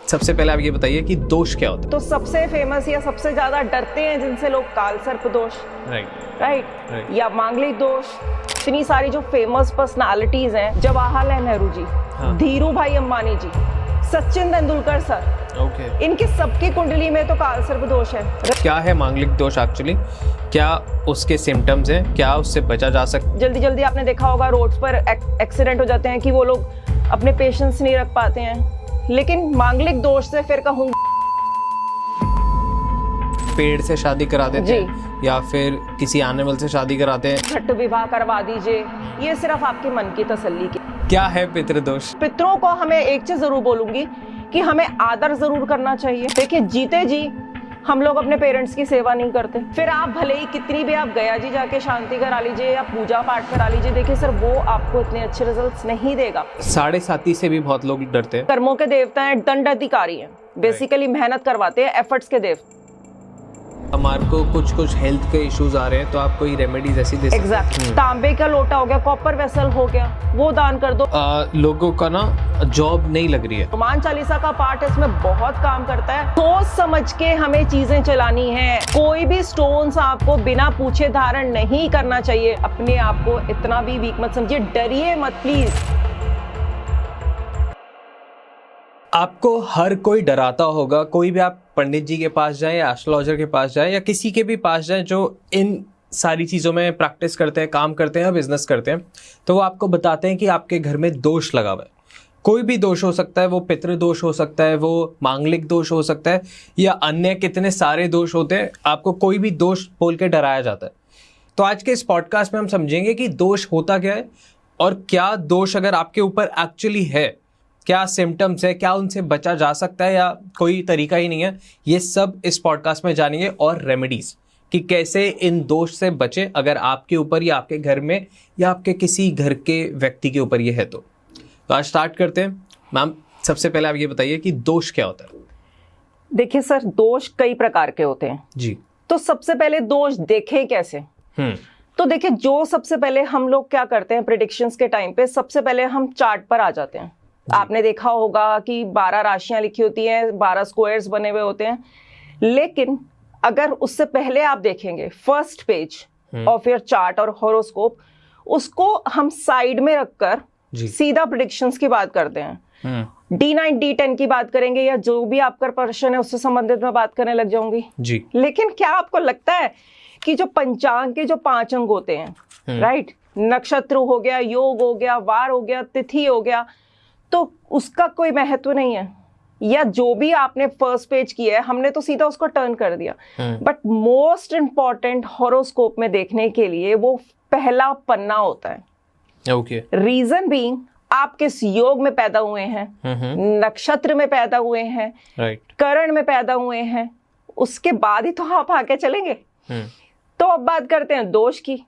सबसे पहले आप ये बताइए कि दोष क्या होता तो सबसे फेमस या सबसे ज्यादा डरते हैं जिनसे लोग काल सर्प दोष, है? राइट, या मांगलिक दोष। इतनी सारी जो फेमस पर्सनालिटीज हैं, जवाहरलाल नेहरू जी, धीरू भाई अंबानी जी, सचिन तेंदुलकर सर, ओके, इनके सबकी कुंडली में तो काल सर्प दोष है। क्या है मांगलिक दोष एक्चुअली? क्या उसके सिम्टम्स हैं? क्या उससे बचा जा सकता? जल्दी जल्दी आपने देखा होगा रोड्स पर एक्सीडेंट हो जाते हैं कि वो लोग अपने पेशेंस नहीं रख पाते हैं। लेकिन मांगलिक दोष से फिर कहूँ पेड़ से शादी करा देते हैं या फिर किसी एनिमल से शादी कराते हैं। घट विवाह करवा दीजिए, ये सिर्फ आपके मन की तसल्ली की। क्या है पितृदोष? पितरों को हमें एक चीज जरूर बोलूंगी कि हमें आदर जरूर करना चाहिए। देखिए, जीते जी हम लोग अपने पेरेंट्स की सेवा नहीं करते, फिर आप भले ही कितनी भी आप गया जी जाके शांति करा लीजिए या पूजा पाठ करा लीजिए, देखिए सर वो आपको इतने अच्छे रिजल्ट्स नहीं देगा। साढ़े साथी से भी बहुत लोग डरते हैं। कर्मों के देवता हैं, दंड अधिकारी हैं, बेसिकली मेहनत करवाते हैं, एफर्ट्स के देवता। हमारे को कुछ हेल्थ के इश्यूज आ रहे हैं तो आप कोई रेमेडीज ऐसी दे सकते हैं? एग्जैक्ट, तांबे का लोटा हो गया, कॉपर वेसल हो गया, वो दान कर दो। लोगों का ना जॉब नहीं लग रही है। हनुमान चालीसा का पाठ इसमें बहुत काम करता है। सोच समझ के हमें चीजें चलानी है। कोई भी स्टोन्स आपको बिना पूछे धारण नहीं करना चाहिए। अपने आप को इतना भी वीक मत समझिए, डरिए मत प्लीज। आपको हर कोई डराता होगा। कोई भी आप पंडित जी के पास जाएं या एस्ट्रोलॉजर के पास जाएं या किसी के भी पास जाएं जो इन सारी चीज़ों में प्रैक्टिस करते हैं, काम करते हैं या बिजनेस करते हैं, तो वो आपको बताते हैं कि आपके घर में दोष लगा हुआ है। कोई भी दोष हो सकता है, वो पितृदोष हो सकता है, वो मांगलिक दोष हो सकता है या अन्य कितने सारे दोष होते हैं। आपको कोई भी दोष बोल के डराया जाता है। तो आज के इस पॉडकास्ट में हम समझेंगे कि दोष होता क्या है और क्या दोष अगर आपके ऊपर एक्चुअली है, क्या सिम्टम्स है, क्या उनसे बचा जा सकता है या कोई तरीका ही नहीं है। ये सब इस पॉडकास्ट में जानेंगे, और रेमेडीज कि कैसे इन दोष से बचे अगर आपके ऊपर या आपके घर में या आपके किसी घर के व्यक्ति के ऊपर ये है। तो आज स्टार्ट करते हैं। मैम, सबसे पहले आप ये बताइए कि दोष क्या होता है? देखिए सर, दोष कई प्रकार के होते हैं जी। तो सबसे पहले दोष देखे कैसे? तो देखिए, जो सबसे पहले हम लोग क्या करते हैं प्रेडिक्शंस के टाइम पे, सबसे पहले हम चार्ट पर आ जाते हैं। आपने देखा होगा कि 12 राशियां लिखी होती हैं, 12 स्क्वायर्स बने हुए होते हैं। लेकिन अगर उससे पहले आप देखेंगे first page of your chart और हॉरोस्कोप, उसको हम साइड में रखकर सीधा प्रेडिक्शंस की बात करते हैं। D9 D10 की बात करेंगे या जो भी आपका प्रश्न है उससे संबंधित मैं बात करने लग जाऊंगी जी। लेकिन क्या आपको लगता है कि जो पंचांग के जो 5 अंग होते हैं, राइट, नक्षत्र हो गया, योग हो गया, वार हो गया, तिथि हो गया, तो उसका कोई महत्व नहीं है? या जो भी आपने फर्स्ट पेज किया है हमने तो सीधा उसको टर्न कर दिया। बट मोस्ट इंपॉर्टेंट हॉरोस्कोप में देखने के लिए वो पहला पन्ना होता है। ओके। रीजन बीइंग, आप किस योग में पैदा हुए हैं, नक्षत्र में पैदा हुए हैं, राइट, करण में पैदा हुए हैं, उसके बाद ही तो आप आगे चलेंगे। तो अब बात करते हैं दोष की।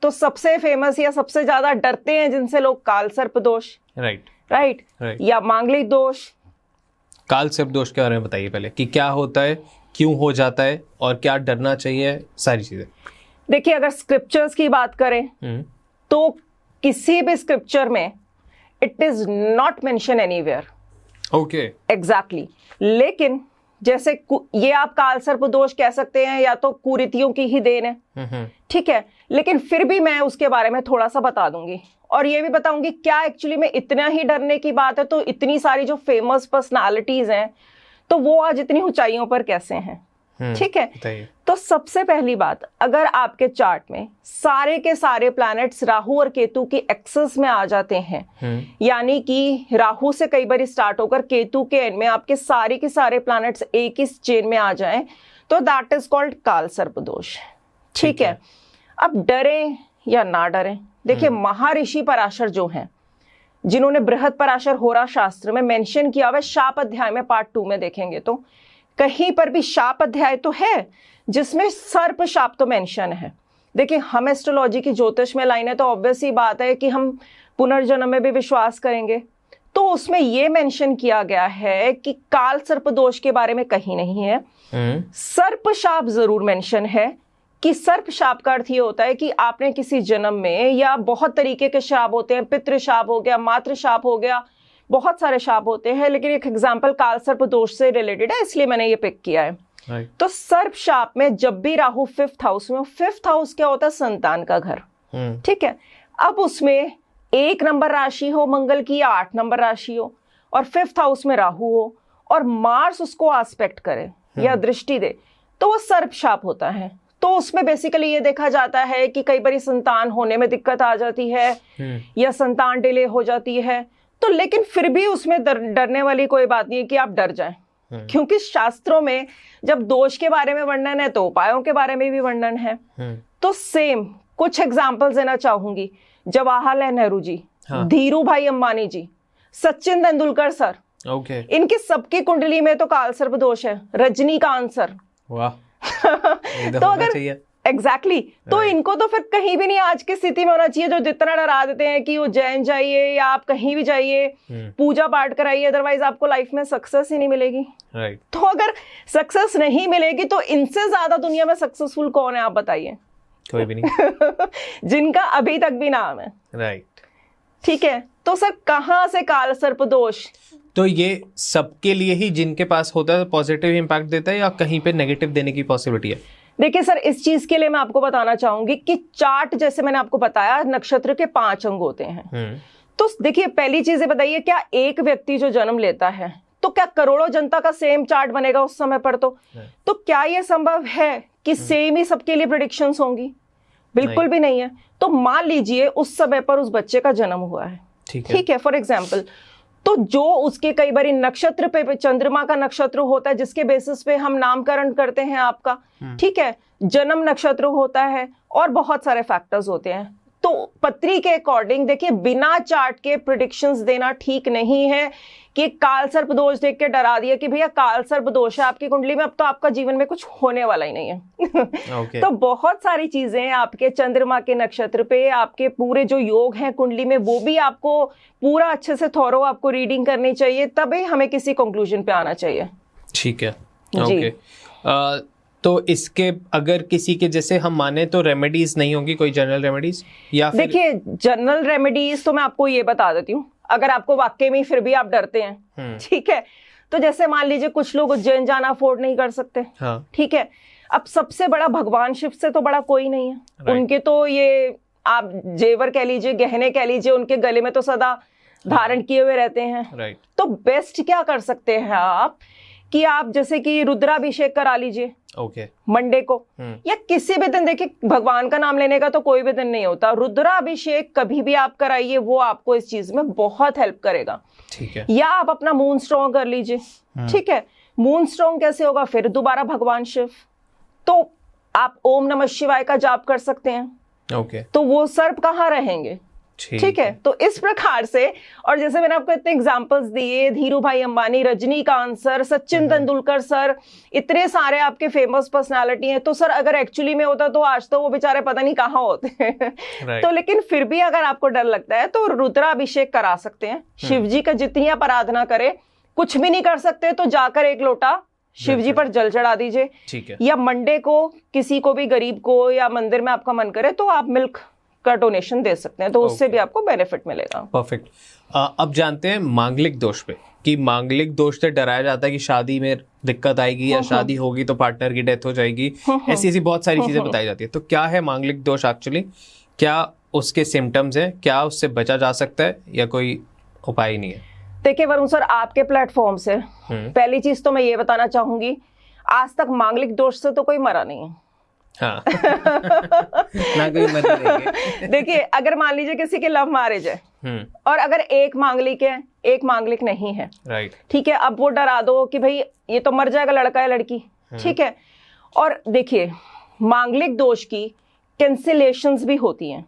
तो सबसे फेमस या सबसे ज्यादा डरते हैं जिनसे लोग काल सर्प दोष, राइट, या मांगलिक दोष। काल सर्प दोष के बारे में बताइए पहले कि क्या होता है, क्यों हो जाता है और क्या डरना चाहिए, सारी चीजें। देखिए, अगर स्क्रिप्चर्स की बात करें तो किसी भी स्क्रिप्चर में it is not mention anywhere. Okay, exactly. लेकिन जैसे ये आप काल सर्प दोष कह सकते हैं या तो कुरीतियों की ही देन है, ठीक है, लेकिन फिर भी मैं उसके बारे में थोड़ा सा बता दूंगी और ये भी बताऊंगी क्या एक्चुअली में इतना ही डरने की बात है। तो इतनी सारी जो फेमस पर्सनालिटीज हैं तो वो आज इतनी ऊंचाइयों पर कैसे हैं, ठीक है। तो सबसे पहली बात, अगर आपके चार्ट में सारे के सारे प्लैनेट्स राहु और केतु की एक्सेस में आ जाते हैं, यानी कि राहु से कई बार स्टार्ट होकर केतु के एंड में आपके सारे के सारे प्लैनेट्स एक ही चेन में आ जाएं, तो दैट इज कॉल्ड काल सर्प दोष, ठीक है। अब डरें या ना डरें, देखिए महर्षि पराशर जो हैं, जिन्होंने बृहद पराशर होरा शास्त्र में मेंशन किया हुआ, शाप अध्याय में पार्ट 2 में देखेंगे तो कहीं पर भी शाप अध्याय तो है जिसमें सर्प शाप तो मेंशन है। देखिए, हम एस्ट्रोलॉजी की ज्योतिष में लाइन है तो ऑब्वियस ही बात है कि हम पुनर्जन्म में भी विश्वास करेंगे। तो उसमें ये मेंशन किया गया है कि काल सर्प दोष के बारे में कहीं नहीं है। सर्प शाप जरूर मेंशन है कि सर्प शाप का अर्थ ये होता है कि आपने किसी जन्म में, या बहुत तरीके के शाप होते हैं, पितृ शाप हो गया, मातृ शाप हो गया, बहुत सारे शाप होते हैं, लेकिन एक एग्जाम्पल कालसर्प दोष से रिलेटेड है, इसलिए मैंने ये पिक किया है। तो सर्प शाप में जब भी राहु 5th हाउस में, 5th हाउस क्या होता है? संतान का घर। ठीक है, अब उसमें 1 नंबर राशि हो मंगल की या 8 नंबर राशि हो, और 5th हाउस में राहु हो और मार्स उसको आस्पेक्ट करे या दृष्टि दे, तो वो सर्प शाप होता है। तो उसमें बेसिकली ये देखा जाता है कि कई बार संतान होने में दिक्कत आ जाती है या संतान डिले हो जाती है, तो लेकिन फिर भी उसमें डरने वाली कोई बात नहीं है कि आप डर जाएं, क्योंकि शास्त्रों में जब दोष के बारे में वर्णन है तो उपायों के बारे में भी वर्णन है। तो सेम कुछ एग्जाम्पल्स देना चाहूंगी। जवाहरलाल नेहरू जी, धीरू भाई अंबानी जी, सचिन तेंदुलकर सर, इनकी सबकी कुंडली में तो कालसर्प दोष है। रजनीकांत सर, वाह तो अगर एग्जैक्टली तो इनको तो फिर कहीं भी नहीं आज की स्थिति में होना चाहिए, जो जितना डरा देते हैं कि वो जैन जाइए या आप कहीं भी जाइए, पूजा पाठ कराइए, अदरवाइज आपको लाइफ में सक्सेस ही नहीं मिलेगी। तो अगर सक्सेस नहीं मिलेगी तो इनसे ज्यादा दुनिया में सक्सेसफुल कौन है आप बताइए? कोई भी नहीं जिनका अभी तक भी नाम है। राइट, ठीक है, तो सर कहाँ से कालसर्प दोष? तो ये सबके लिए ही जिनके पास होता है पॉजिटिव इंपैक्ट देता है या कहीं पे नेगेटिव देने की पॉसिबिलिटी है? देखिए सर, इस चीज के लिए मैं आपको बताना चाहूंगी कि चार्ट, जैसे मैंने आपको बताया, नक्षत्र के 5 अंग होते हैं। तो देखिए, पहली चीज बताइए, क्या एक व्यक्ति जो जन्म लेता है तो क्या करोड़ों जनता का सेम चार्ट बनेगा उस समय पर? तो क्या यह संभव है कि सेम ही सबके लिए प्रेडिक्शंस होंगी? बिल्कुल भी नहीं है। तो मान लीजिए उस समय पर उस बच्चे का जन्म हुआ है, ठीक है, फॉर एग्जाम्पल, तो जो उसके कई बार नक्षत्र पे चंद्रमा का नक्षत्र होता है जिसके बेसिस पे हम नामकरण करते हैं आपका, ठीक है, जन्म नक्षत्र होता है और बहुत सारे फैक्टर्स होते हैं। तो पत्री के अकॉर्डिंग देखिए, बिना चार्ट के प्रेडिक्शंस देना ठीक नहीं है कि कालसर्प दोष देख के डरा दिया कि भैया कालसर्प दोष है आपकी कुंडली में, अब तो आपका जीवन में कुछ होने वाला ही नहीं है। तो बहुत सारी चीजें आपके चंद्रमा के नक्षत्र पे, आपके पूरे जो योग हैं कुंडली में, वो भी आपको पूरा अच्छे से थॉरो आपको रीडिंग करनी चाहिए, तभी हमें किसी कंक्लूजन पे आना चाहिए। ठीक है, ओके। तो इसके अगर किसी के जैसे हम माने तो रेमेडीज नहीं होंगी, कोई जनरल रेमेडीज? या फिर देखिए, जनरल रेमेडीज तो मैं आपको ये बता देती हूँ, अगर आपको वाकई में फिर भी आप डरते हैं, ठीक है, तो जैसे मान लीजिए कुछ लोग उज्जैन जाना अफोर्ड नहीं कर सकते, ठीक है, अब सबसे बड़ा भगवान शिव से तो बड़ा कोई नहीं है। उनके तो ये आप जेवर कह लीजिए, गहने कह लीजिए, उनके गले में तो सदा धारण किए हुए रहते हैं। तो बेस्ट क्या कर सकते हैं आप कि आप जैसे कि रुद्राभिषेक करा लीजिए मंडे को, या किसी भी दिन। देखिए, भगवान का नाम लेने का तो कोई भी दिन नहीं होता, रुद्राभिषेक कभी भी आप कराइए, वो आपको इस चीज में बहुत हेल्प करेगा। ठीक है, या आप अपना मून स्ट्रॉन्ग कर लीजिए, ठीक है। मून स्ट्रॉन्ग कैसे होगा? फिर दोबारा भगवान शिव, तो आप ओम नमः शिवाय का जाप कर सकते हैं। तो वो सर्प कहाँ रहेंगे? ठीक है, तो इस प्रकार से, और जैसे मैंने आपको इतने एग्जांपल्स दिए, धीरू भाई अंबानी, रजनीकांत सर, सचिन तेंदुलकर सर, इतने सारे आपके फेमस पर्सनालिटी हैं। तो सर अगर एक्चुअली में होता तो आज तो वो बेचारे पता नहीं कहाँ होते हैं। तो लेकिन फिर भी अगर आपको डर लगता है तो रुद्राभिषेक करा सकते हैं। शिव जी का जितनी आप आराधना करें, कुछ भी नहीं कर सकते तो जाकर 1 लोटा शिव जी पर जल चढ़ा दीजिए। ठीक है, या मंडे को किसी को भी गरीब को, या मंदिर में आपका मन करे तो आप मिल्क का डोनेशन दे सकते हैं, तो उससे भी आपको बेनिफिट मिलेगा। परफेक्ट। अब जानते हैं मांगलिक दोष पे, कि मांगलिक दोष से डराया जाता है कि शादी में दिक्कत आएगी या शादी होगी तो पार्टनर की डेथ हो जाएगी, ऐसी ऐसी बहुत सारी चीजें बताई जाती है। तो क्या है मांगलिक दोष एक्चुअली? क्या उसके सिम्टम्स हैं? क्या उससे बचा जा सकता है या कोई उपाय ही नहीं है? देखिए वरुण सर, आपके प्लेटफॉर्म से पहली चीज तो मैं ये बताना चाहूंगी, आज तक मांगलिक दोष से तो कोई मरा नहीं है। हाँ। ना कोई मर देंगे। देखिए, अगर मान लीजिए किसी की लव मैरिज है और अगर एक मांगलिक है, एक मांगलिक नहीं है, राइट, ठीक है, अब वो डरा दो कि भाई ये तो मर जाएगा लड़का या लड़की, ठीक है। और देखिए, मांगलिक दोष की कैंसिलेशंस भी होती हैं।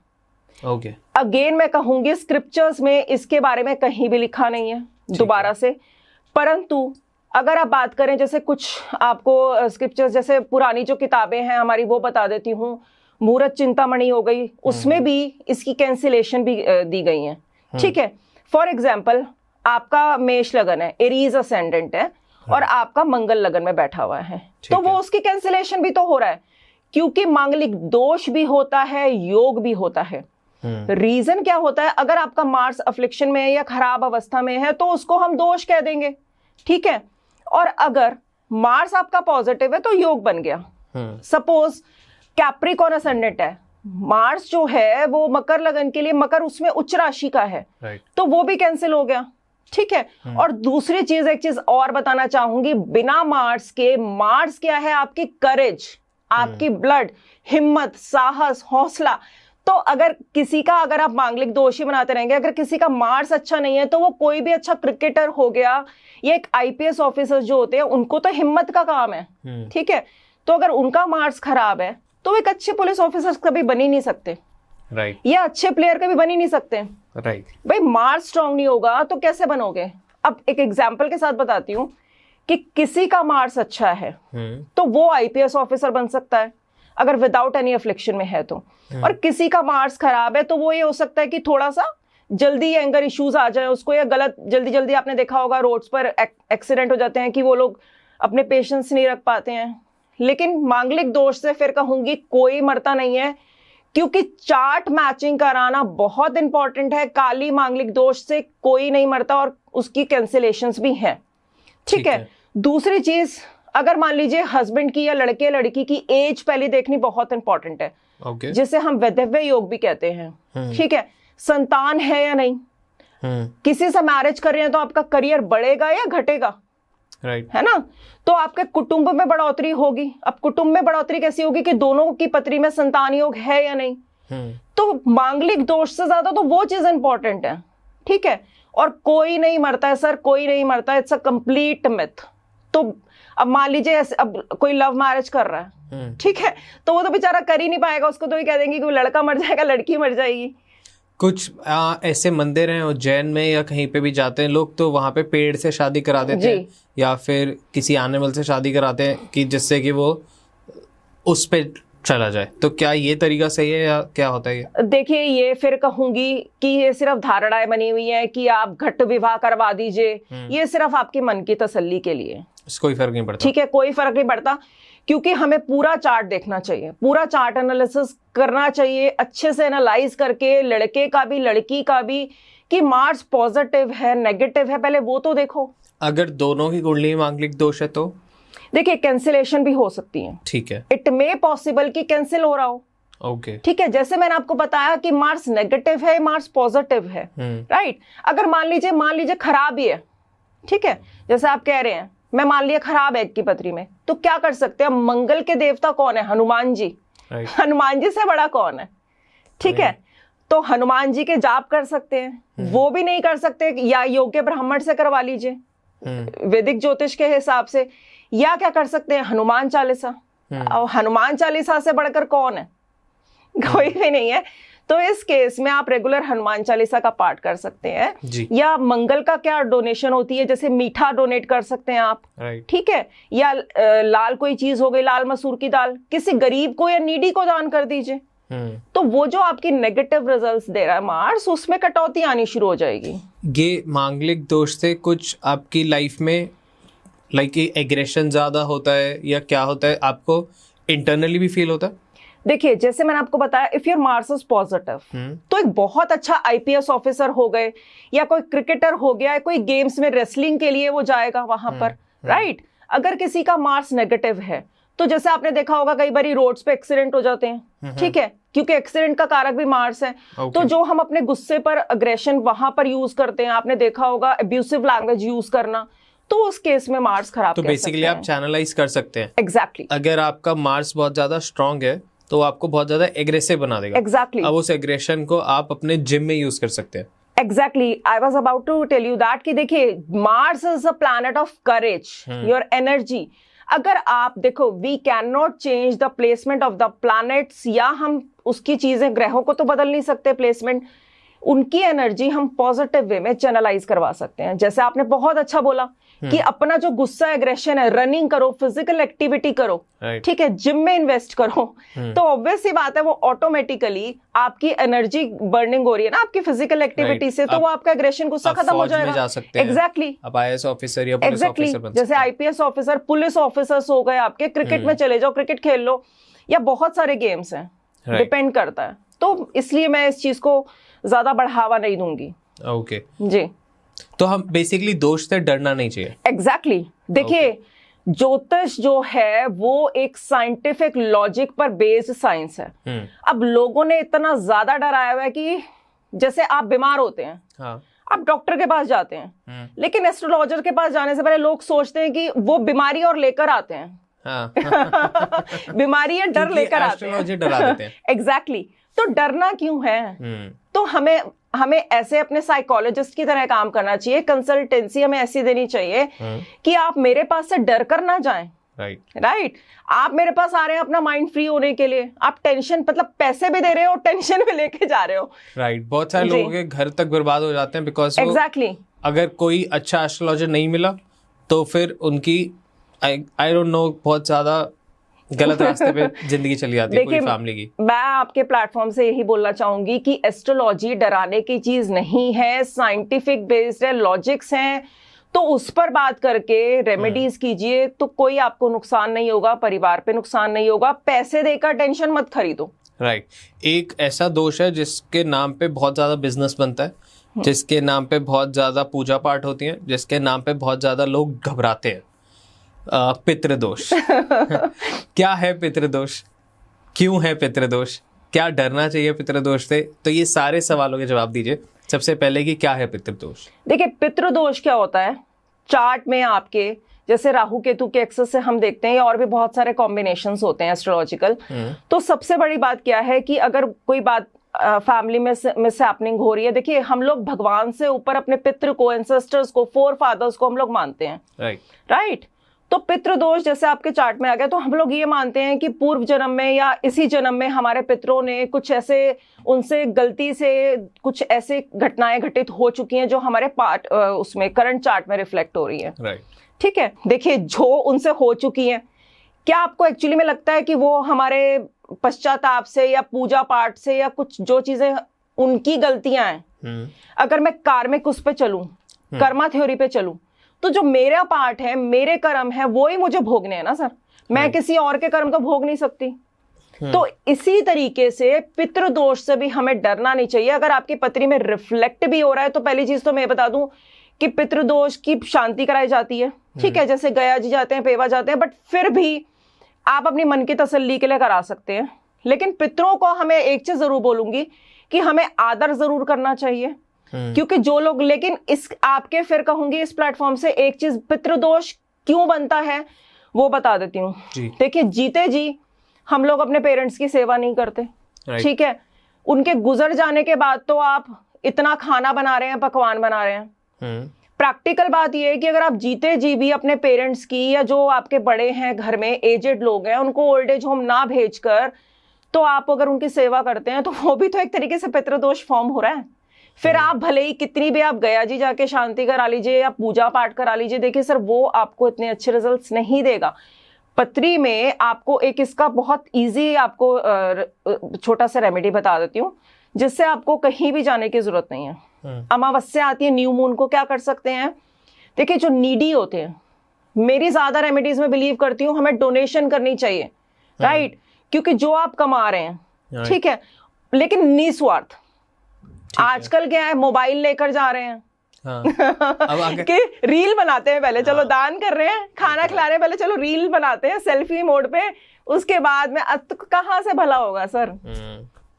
ओके, अगेन मैं कहूंगी, स्क्रिप्चर्स में इसके बारे में कहीं भी लिखा नहीं है दोबारा से, परंतु अगर आप बात करें, जैसे कुछ आपको स्क्रिप्चर्स, जैसे पुरानी जो किताबें हैं हमारी, वो बता देती हूँ। मूरत चिंतामणि हो गई, उसमें भी इसकी कैंसिलेशन भी दी गई है, ठीक है। फॉर एग्जाम्पल, आपका मेष लगन है, एरीज असेंडेंट है, और आपका मंगल लगन में बैठा हुआ है, तो वो उसकी कैंसिलेशन भी तो हो रहा है, क्योंकि मांगलिक दोष भी होता है, योग भी होता है। रीजन क्या होता है, अगर आपका मार्स अफ्लिक्शन में है या खराब अवस्था में है तो उसको हम दोष कह देंगे, ठीक है। और अगर मार्स आपका पॉजिटिव है तो योग बन गया। सपोज कैप्रिकॉर्न असेंडेंट है, मार्स जो है वो मकर लगन के लिए, मकर उसमें उच्च राशि का है, तो वो भी कैंसिल हो गया, ठीक है। और दूसरी चीज, एक चीज और बताना चाहूंगी, बिना मार्स के, मार्स क्या है, आपकी करेज, आपकी ब्लड, हिम्मत, साहस, हौसला। तो अगर किसी का, अगर आप मांगलिक दोषी बनाते रहेंगे, अगर किसी का मार्स अच्छा नहीं है तो वो कोई भी अच्छा क्रिकेटर हो गया या एक आईपीएस ऑफिसर जो होते हैं, उनको तो हिम्मत का काम है, ठीक है। तो अगर उनका मार्स खराब है तो एक अच्छे पुलिस ऑफिसर कभी बन ही नहीं सकते, राइट, या अच्छे प्लेयर कभी बन ही नहीं सकते, राइट। भाई मार्स स्ट्रांग नहीं होगा तो कैसे बनोगे। अब एक एग्जाम्पल के साथ बताती हूँ कि किसी का मार्स अच्छा है तो वो आईपीएस ऑफिसर बन सकता है अगर विदाउट एनी अफ्लिक्शन में है तो, और किसी का मार्स खराब है तो वो ये हो सकता है कि थोड़ा सा जल्दी एंगर इश्यूज आ जाए उसको, या गलत जल्दी जल्दी, आपने देखा होगा रोड्स पर एक्सीडेंट हो जाते हैं कि वो लोग अपने पेशेंस नहीं रख पाते हैं। लेकिन मांगलिक दोष से फिर कहूंगी कोई मरता नहीं है, क्योंकि चार्ट मैचिंग कराना बहुत इंपॉर्टेंट है। काली मांगलिक दोष से कोई नहीं मरता और उसकी कैंसिलेशंस भी हैं, ठीक है। दूसरी चीज, अगर मान लीजिए हस्बैंड की या लड़के लड़की की एज पहले देखनी बहुत इंपॉर्टेंट है, जिसे हम वैधव्य योग भी कहते हैं, ठीक है। संतान है या नहीं, किसी से मैरिज कर रहे हैं तो आपका करियर बढ़ेगा या घटेगा, राइट, है ना। तो आपके कुटुंब में बढ़ोतरी होगी। अब कुटुंब में बढ़ोतरी कैसी होगी कि दोनों की पत्री में संतान योग है या नहीं। तो मांगलिक दोष से ज्यादा तो वो चीज इंपॉर्टेंट है, ठीक है। और कोई नहीं मरता है सर, कोई नहीं मरता, इट्स अ कंप्लीट मिथ। तो अब मान लीजिए अब कोई लव मैरिज कर रहा है, ठीक है, तो वो तो बेचारा कर ही नहीं पाएगा, उसको तो ये कह देंगे कि वो लड़का मर जाएगा, लड़की मर जाएगी। कुछ ऐसे मंदिर हैं उज्जैन में या कहीं पे भी जाते हैं लोग, तो वहां पे पेड़ से शादी करा देते हैं या फिर किसी एनिमल से शादी कराते हैं कि जिससे कि वो उस पे चला जाए। तो क्या ये तरीका सही है या क्या होता है ये? देखिए, ये फिर कहूंगी कि ये सिर्फ धारणाएं बनी हुई है कि आप घट विवाह करवा दीजिए, ये सिर्फ आपके मन की तसल्ली के लिए, कोई फर्क नहीं पड़ता, ठीक है, कोई फर्क नहीं पड़ता। क्योंकि हमें पूरा चार्ट देखना चाहिए, पूरा चार्ट एनालिसिस करना चाहिए, अच्छे से एनालाइज करके, लड़के का भी लड़की का भी, कि मार्स पॉजिटिव है नेगेटिव है, पहले वो तो देखो। अगर दोनों की कुंडली में मांगलिक दोष है तो देखिए कैंसिलेशन भी हो सकती है, ठीक है, इट मे पॉसिबल कि कैंसिल हो रहा हो, ओके, ठीक है। जैसे मैंने आपको बताया कि मार्स नेगेटिव है, मार्स पॉजिटिव है, राइट। अगर मान लीजिए खराब ही है, ठीक है, जैसे आप कह रहे हैं, मैं मान लिया खराब है एक की पत्री में, तो क्या कर सकते हैं। मंगल के देवता कौन है? हनुमान जी, हनुमान जी से बड़ा कौन है, ठीक है। तो हनुमान जी के जाप कर सकते हैं, वो भी नहीं कर सकते, या योग्य ब्राह्मण से करवा लीजिए वैदिक ज्योतिष के हिसाब से, या क्या कर सकते हैं, हनुमान चालीसा। और हनुमान चालीसा से बढ़कर कौन है? कोई भी नहीं है। तो इस केस में आप रेगुलर हनुमान चालीसा का पाठ कर सकते हैं, या मंगल का क्या डोनेशन होती है, जैसे मीठा डोनेट कर सकते हैं आप, ठीक है, या लाल कोई चीज हो गई, लाल मसूर की दाल, किसी गरीब को या नीडी को दान कर दीजिए। तो वो जो आपकी नेगेटिव रिजल्ट्स दे रहा है मार्स, उसमें कटौती आनी शुरू हो जाएगी। ये मांगलिक दोष से कुछ आपकी लाइफ में लाइक एग्रेशन ज्यादा होता है या क्या होता है, आपको इंटरनली भी फील होता है? देखिए, जैसे मैंने आपको बताया, if your Mars is positive, तो एक बहुत अच्छा आईपीएस ऑफिसर हो गए, या कोई क्रिकेटर हो गया, कोई गेम्स में रेसलिंग के लिए वो जाएगा वहां पर, राइट। अगर किसी का मार्स नेगेटिव है, तो जैसे आपने देखा होगा कई बार रोड्स पे एक्सीडेंट हो जाते हैं, ठीक है, क्योंकि एक्सीडेंट का कारक भी मार्स है। तो जो हम अपने गुस्से पर अग्रेशन वहां पर यूज करते हैं, आपने देखा होगा अब्यूसिव लैंग्वेज यूज करना, तो उस केस में मार्स खराब। तो बेसिकली आप चैनलाइज कर सकते हैं। एग्जैक्टली। अगर आपका मार्स बहुत ज्यादा स्ट्रांग है तो आपको बहुत ज्यादा एग्रेसिव बना देगा। एग्जैक्टली। अब उस एग्रेशन को आप अपने जिम में यूज कर सकते हैं। Exactly, I was about to tell you that कि देखिए, Mars is a planet of courage, your energy. अगर आप देखो, we can not change the placement of the planets, या हम उसकी चीजें, ग्रहों को तो बदल नहीं सकते प्लेसमेंट, उनकी एनर्जी हम पॉजिटिव वे में चैनलाइज करवा सकते हैं। जैसे आपने बहुत अच्छा बोला कि अपना जो गुस्सा एग्रेशन है, रनिंग करो, फिजिकल एक्टिविटी करो, ठीक है, जिम में इन्वेस्ट करो, तो ऑब्वियस सी बात है वो ऑटोमेटिकली आपकी एनर्जी बर्निंग हो रही है ना आपकी फिजिकल एक्टिविटी से, तो वो आपका एग्रेशन गुस्सा खत्म हो जाएगा। एग्जैक्टली। अब आईएएस ऑफिसर या पुलिस ऑफिसर बन सकते हैं। जैसे आईपीएस ऑफिसर, पुलिस ऑफिसर्स हो गए आपके, क्रिकेट में चले जाओ, क्रिकेट खेल लो, या बहुत सारे गेम्स हैं, डिपेंड करता है। तो इसलिए मैं इस चीज को ज्यादा बढ़ावा नहीं दूंगी। ओके जी, तो हम बेसिकली दोष से डरना नहीं चाहिए। एग्जैक्टली देखिए, ज्योतिष जो है वो एक साइंटिफिक लॉजिक पर बेस्ड साइंस है। अब लोगों ने इतना ज्यादा डराया हुआ है कि जैसे आप बीमार होते हैं, हाँ। आप डॉक्टर के पास जाते हैं, लेकिन एस्ट्रोलॉजर के पास जाने से पहले लोग सोचते हैं कि वो बीमारी और लेकर आते हैं। हाँ। बीमारी या डर लेकर आते हैं, एस्ट्रोलॉजी डरा देते हैं। एग्जैक्टली तो डरना क्यों है? तो हमें ऐसे अपने साइकोलॉजिस्ट की तरह काम करना चाहिए, कंसल्टेंसी हमें ऐसी देनी चाहिए कि आप मेरे पास से डर कर ना जाएं। राइट, आप मेरे पास आ रहे हैं अपना माइंड फ्री होने के लिए, आप टेंशन मतलब पैसे भी दे रहे हो, टेंशन भी लेके जा रहे हो। राइट, बहुत सारे लोगों के घर तक बर्बाद हो जाते हैं बिकॉज एग्जैक्टली अगर कोई अच्छा एस्ट्रोलॉजर नहीं मिला तो फिर उनकी आई डोंट नो बहुत ज्यादा गलत रास्ते पे जिंदगी चली जाती है पूरी फैमिली की। मैं आपके प्लेटफॉर्म से यही बोलना चाहूंगी कि एस्ट्रोलॉजी डराने की चीज नहीं है, साइंटिफिक बेस्ड है, लॉजिक्स हैं, तो उस पर बात करके रेमेडीज कीजिए तो कोई आपको नुकसान नहीं होगा, परिवार पे नुकसान नहीं होगा। पैसे देकर टेंशन मत खरीदो। राइट, एक ऐसा दोष है जिसके नाम पे बहुत ज्यादा बिजनेस बनता है, जिसके नाम पे बहुत ज्यादा पूजा पाठ होती है, जिसके नाम पे बहुत ज्यादा लोग घबराते हैं, पितृदोष। क्या है पितृदोष, क्यों है पितृदोष, क्या डरना चाहिए पितृदोष से? तो ये सारे सवालों के जवाब दीजिए। सबसे पहले कि क्या है पितृदोष? देखिए, पितृदोष क्या होता है, चार्ट में आपके जैसे राहु केतु के एक्सेस से हम देखते हैं और भी बहुत सारे कॉम्बिनेशंस होते हैं एस्ट्रोलॉजिकल। तो सबसे बड़ी बात क्या है कि अगर कोई बात फैमिली में मिसहैपनिंग हो रही है, देखिए हम लोग भगवान से ऊपर अपने पितृ को, एंसेस्टर्स को, फोर फादर्स को हम लोग मानते हैं। राइट, तो पितृदोष जैसे आपके चार्ट में आ गया तो हम लोग ये मानते हैं कि पूर्व जन्म में या इसी जन्म में हमारे पितरों ने कुछ ऐसे, उनसे गलती से कुछ ऐसे घटनाएं घटित हो चुकी हैं जो हमारे पार्ट उसमें करंट चार्ट में रिफ्लेक्ट हो रही है। ठीक है, देखिए जो उनसे हो चुकी हैं, क्या आपको एक्चुअली में लगता है कि वो हमारे पश्चाताप से या पूजा पाठ से या कुछ जो चीजें उनकी गलतियां हैं? अगर मैं कार्मिक उस पे चलूं, कर्मा थ्योरी पे चलूं, तो जो मेरा पार्ट है, मेरे कर्म है, वो ही मुझे भोगने हैं ना सर। मैं किसी और के कर्म तो भोग नहीं सकती। तो इसी तरीके से पितृदोष से भी हमें डरना नहीं चाहिए। अगर आपकी पत्री में रिफ्लेक्ट भी हो रहा है तो पहली चीज तो मैं बता दूं कि पितृदोष की शांति कराई जाती है। ठीक है, जैसे गया जी जाते हैं, पेवा जाते हैं, बट फिर भी आप अपनी मन की तसल्ली के लिए करा सकते हैं। लेकिन पितरों को हमें एक चीज जरूर बोलूंगी कि हमें आदर जरूर करना चाहिए, क्योंकि जो लोग, लेकिन इस आपके फिर कहूंगी इस प्लेटफॉर्म से एक चीज, पितृदोष क्यों बनता है वो बता देती हूँ। देखिए, जीते जी हम लोग अपने पेरेंट्स की सेवा नहीं करते। ठीक है, उनके गुजर जाने के बाद तो आप इतना खाना बना रहे हैं, पकवान बना रहे हैं। प्रैक्टिकल बात यह है कि अगर आप जीते जी भी अपने पेरेंट्स की या जो आपके बड़े हैं घर में, एजेड लोग हैं, उनको ओल्ड एज होम ना भेजकर तो आप अगर उनकी सेवा करते हैं तो वो भी तो एक तरीके से पितृदोष फॉर्म हो रहा है। फिर आप भले ही कितनी भी आप गया जी जाके शांति करा लीजिए या पूजा पाठ करा लीजिए, देखिए सर वो आपको इतने अच्छे रिजल्ट्स नहीं देगा। पत्री में आपको एक इसका बहुत इजी आपको छोटा सा रेमेडी बता देती हूँ जिससे आपको कहीं भी जाने की जरूरत नहीं है। अमावस्या आती है, न्यू मून को क्या कर सकते हैं? देखिए, जो नीडी होते हैं, मेरी ज्यादा रेमेडीज में बिलीव करती हूँ हमें डोनेशन करनी चाहिए। राइट, क्योंकि जो आप कमा रहे हैं, ठीक है, लेकिन निस्वार्थ। आजकल क्या है, मोबाइल लेकर जा रहे हैं। अब कि रील बनाते हैं, पहले चलो दान कर रहे हैं, खाना खिला रहे हैं, पहले चलो रील बनाते हैं सेल्फी मोड पे, उसके बाद में कहां से भला होगा सर।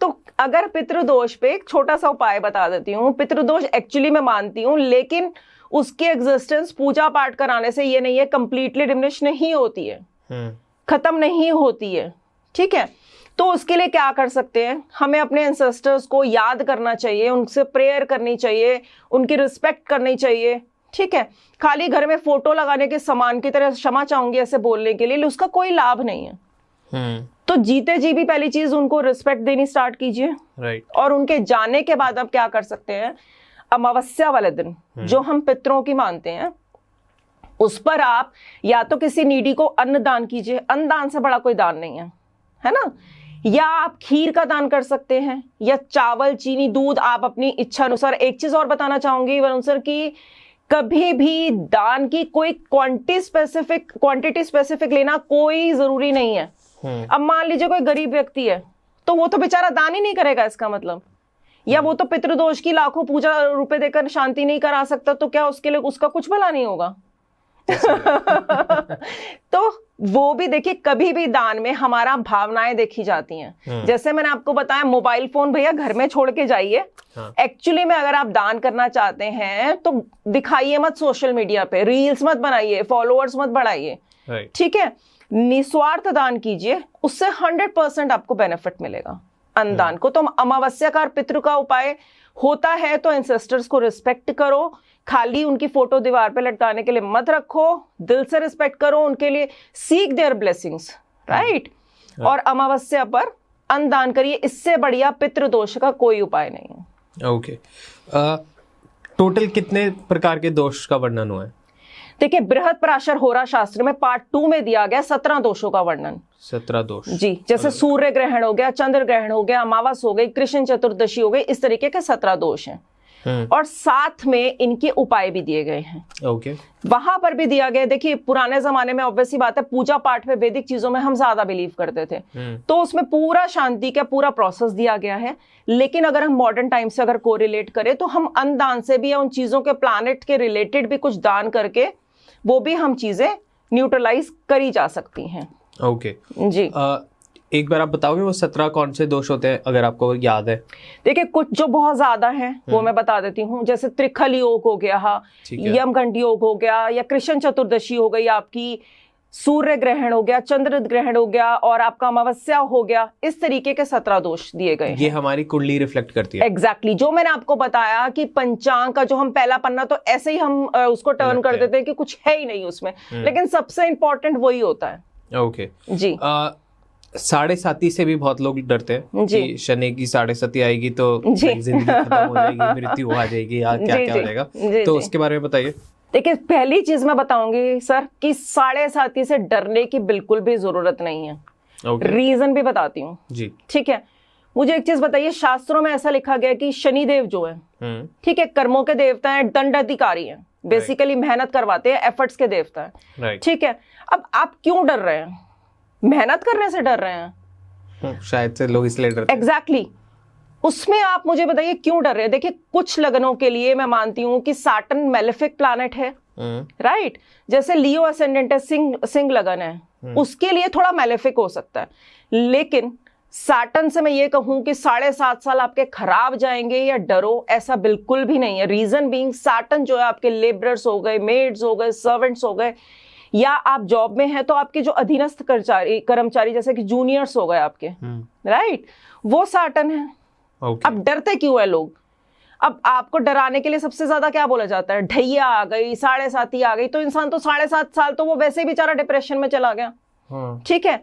तो अगर पितृदोष पे एक छोटा सा उपाय बता देती हूँ। पितृदोष एक्चुअली मैं मानती हूँ, लेकिन उसकी एग्जिस्टेंस पूजा पाठ कराने से ये नहीं है कंप्लीटली डिमिनिश नहीं होती है, खत्म नहीं होती है। ठीक है, तो उसके लिए क्या कर सकते हैं? हमें अपने एंसेस्टर्स को याद करना चाहिए, उनसे प्रेयर करनी चाहिए, उनकी रिस्पेक्ट करनी चाहिए। ठीक है, खाली घर में फोटो लगाने के समान की तरह क्षमा चाहूंगी ऐसे बोलने के लिए, उसका कोई लाभ नहीं है। तो जीते जी भी पहली चीज उनको रिस्पेक्ट देनी स्टार्ट कीजिए। और उनके जाने के बाद आप क्या कर सकते हैं? अमावस्या वाले दिन जो हम पितरों की मानते हैं, उस पर आप या तो किसी नीडी को अन्न दान कीजिए, अन्न दान से बड़ा कोई दान नहीं है ना। या आप खीर का दान कर सकते हैं, या चावल, चीनी, दूध, आप अपनी इच्छा अनुसार। एक चीज और बताना चाहूंगी वरुण सर की कभी भी दान की कोई क्वांटिटी स्पेसिफिक लेना कोई जरूरी नहीं है। अब मान लीजिए कोई गरीब व्यक्ति है, तो वो तो बेचारा दान ही नहीं करेगा इसका मतलब, या वो तो पितृदोष की लाखों पूजा रुपए देकर शांति नहीं करा सकता, तो क्या उसके लिए उसका कुछ भला नहीं होगा? तो वो भी देखिए, कभी भी दान में हमारा भावनाएं देखी जाती हैं। जैसे मैंने आपको बताया, मोबाइल फोन भैया घर में छोड़ के जाइए। एक्चुअली में अगर आप दान करना चाहते हैं तो दिखाइए मत सोशल मीडिया पे, रील्स मत बनाइए, फॉलोअर्स मत बढ़ाइए, ठीक है? निस्वार्थ दान कीजिए, उससे 100% आपको बेनिफिट मिलेगा। अन्नदान को तो अमावस्या का पितृ का उपाय होता है, तो एंसेस्टर्स को रिस्पेक्ट करो, खाली उनकी फोटो दीवार पे लटकाने के लिए मत रखो, दिल से रिस्पेक्ट करो उनके लिए, सीक देयर ब्लेसिंग्स, राइट? और अमावस्या पर अन्नदान करिए, इससे बढ़िया पितृदोष का कोई उपाय नहीं है। ओके, टोटल कितने प्रकार के दोष का वर्णन हुआ है? देखिए, बृहद पराशर होरा शास्त्र में पार्ट 2 में दिया गया 17 दोषों का वर्णन। 17 दोष जी, जैसे सूर्य ग्रहण हो गया, चंद्र ग्रहण हो गया, अमावस हो गई, कृष्ण चतुर्दशी हो गई, इस तरीके के 17 दोष हैं। और साथ में इनके उपाय भी दिए गए हैं। ओके, वहां पर भी दिया गया। देखिए, पुराने जमाने में ऑब्वियसली बात है, पूजा पाठ में, वैदिक चीजों में हम ज्यादा बिलीव करते थे, तो उसमें पूरा शांति का पूरा प्रोसेस दिया गया है। लेकिन अगर हम मॉडर्न टाइम से अगर कोरिलेट करें, तो हम अन्नदान से भी या उन चीजों के प्लैनेट के रिलेटेड भी कुछ दान करके वो भी हम चीजें न्यूट्रलाइज करी जा सकती हैं। ओके जी, एक बार आप बताओगे वो 17 कौन से दोष होते हैं, अगर आपको याद है? देखिए, कुछ जो बहुत ज्यादा हैं वो मैं बता देती हूँ। जैसे त्रिखल योग हो गया, यमगंड योग हो गया, या कृष्ण चतुर्दशी हो गई आपकी, सूर्य ग्रहण हो गया, चंद्र ग्रहण हो गया, और आपका अमावस्या हो गया। इस तरीके के 17 दोष दिए गए हैं। ये हमारी कुंडली रिफ्लेक्ट करती है। एग्जैक्टली, जो मैंने आपको बताया कि पंचांग का जो हम पहला पन्ना तो ऐसे ही हम उसको टर्न कर देते हैं कि कुछ है ही नहीं उसमें, लेकिन सबसे इंपॉर्टेंट वही होता है। ओके जी, 7.5 से भी बहुत लोग डरते हैं कि शनि की 7.5 आएगी तो जिंदगी खत्म हो जाएगी, मृत्यु आ जाएगी, या क्या क्या हो जाएगा, तो उसके बारे में बताइए। देखिए, पहली चीज मैं बताऊंगी सर कि 7.5 से डरने की बिल्कुल भी जरूरत नहीं है। रीजन भी बताती हूँ जी, ठीक है? मुझे एक चीज बताइए, शास्त्रों में ऐसा लिखा गया कि शनिदेव जो है, ठीक है, कर्मों के देवता हैं, दंड अधिकारी हैं, बेसिकली मेहनत करवाते हैं, एफर्ट्स के देवता हैं, ठीक है? अब आप क्यों डर रहे हैं? मेहनत करने से डर रहे हैं? शायद से लोग इसलिए डरते हैं। एग्जैक्टली, उसमें आप मुझे बताइए क्यों डर रहे हैं? देखिए, कुछ लगनों के लिए मैं मानती हूं कि सैटर्न मेलेफिक प्लैनेट है, राइट? जैसे लियो असेंडेंट है, सिंह लगन है, उसके लिए थोड़ा मेलेफिक हो सकता है। लेकिन सैटर्न से मैं ये कहूं कि 7.5 साल आपके खराब जाएंगे या डरो, ऐसा बिल्कुल भी नहीं है। रीजन बीइंग, सैटर्न जो है आपके लेबरर्स हो गए, मेड्स हो गए, सर्वेंट्स हो गए, या आप जॉब में हैं तो आपके जो अधीनस्थ कर्मचारी जैसे कि जूनियर्स हो गए आपके, राइट, वो सैटर्न है। अब डरते क्यों है लोग? अब आपको डराने के लिए सबसे ज्यादा क्या बोला जाता है? ढैया आ गई, 7.5 आ गई, तो इंसान तो 7.5 साल तो वो वैसे ही बेचारा डिप्रेशन में चला गया, ठीक है?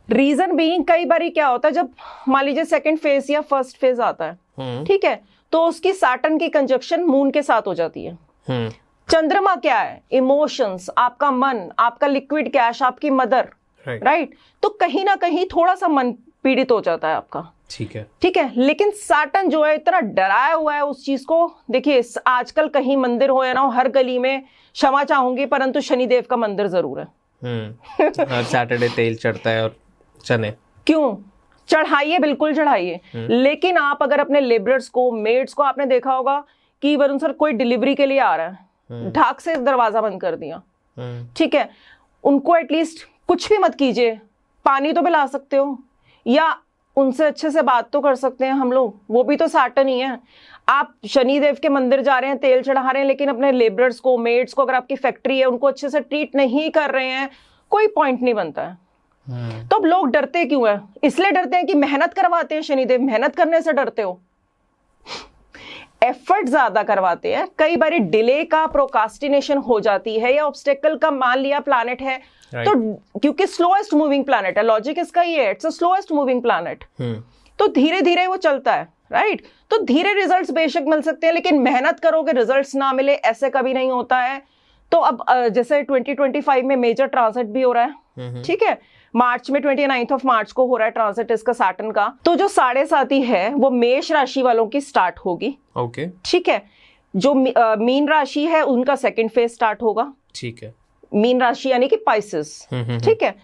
रीजन बीइंग, कई बार क्या होता है, जब मान लीजिए सेकंड फेज या फर्स्ट फेज आता है, ठीक है, तो उसकी सैटर्न की कंजक्शन मून के साथ हो जाती है। चंद्रमा क्या है? इमोशंस, आपका मन, आपका लिक्विड कैश, आपकी मदर, राइट? तो कहीं ना कहीं थोड़ा सा मन पीड़ित हो जाता है आपका, ठीक है, ठीक है? लेकिन सैटर्न जो है इतना डराया हुआ है उस चीज को। देखिए, आजकल कहीं मंदिर हो या ना हो, हर गली में, क्षमा चाहूंगी परंतु शनिदेव का मंदिर जरूर है। हर सैटरडे तेल चढ़ता है और चने, क्यों चढ़ाइए, बिल्कुल चढ़ाइए। लेकिन आप अगर अपने लेबरर्स को, मेड्स को, आपने देखा होगा कि वरुण सर कोई डिलीवरी के लिए आ रहा है, ढाक से दरवाजा बंद कर दिया, ठीक है, उनको एटलीस्ट कुछ भी मत कीजिए, पानी तो पिला सकते हो, या उनसे अच्छे से बात तो कर सकते हैं हम लोग, वो भी तो सैटर्न ही है। आप शनिदेव के मंदिर जा रहे हैं, तेल चढ़ा रहे हैं, लेकिन अपने लेबरर्स को, मेड्स को, अगर आपकी फैक्ट्री है, उनको अच्छे से ट्रीट नहीं कर रहे हैं, कोई पॉइंट नहीं बनता है। तो अब लोग डरते क्यों है? इसलिए डरते हैं कि मेहनत करवाते हैं शनिदेव, मेहनत करने से डरते हो, एफर्ट ज्यादा करवाते हैं, कई बार डिले का प्रोकास्टिनेशन हो जाती है, या ऑब्स्टेकल का मान लिया प्लैनेट है, तो क्योंकि स्लोएस्ट मूविंग प्लैनेट है, लॉजिक इसका ये है, it's a slowest moving planet, तो धीरे धीरे वो चलता है, राइट? तो धीरे रिजल्ट्स बेशक मिल सकते हैं, लेकिन मेहनत करोगे रिजल्ट्स ना मिले, ऐसे कभी नहीं होता है। तो अब जैसे 2025 में मेजर ट्रांजिट भी हो रहा है, ठीक है, मार्च में 29 मार्च को हो रहा है ट्रांजिट इसका सैटर्न का। तो जो 7.5 है वो मेष राशि वालों की स्टार्ट होगी, ओके, ठीक है। जो मीन राशि है उनका सेकंड फेज स्टार्ट होगा, ठीक है, मीन राशि यानी कि पाइसेस, ठीक है।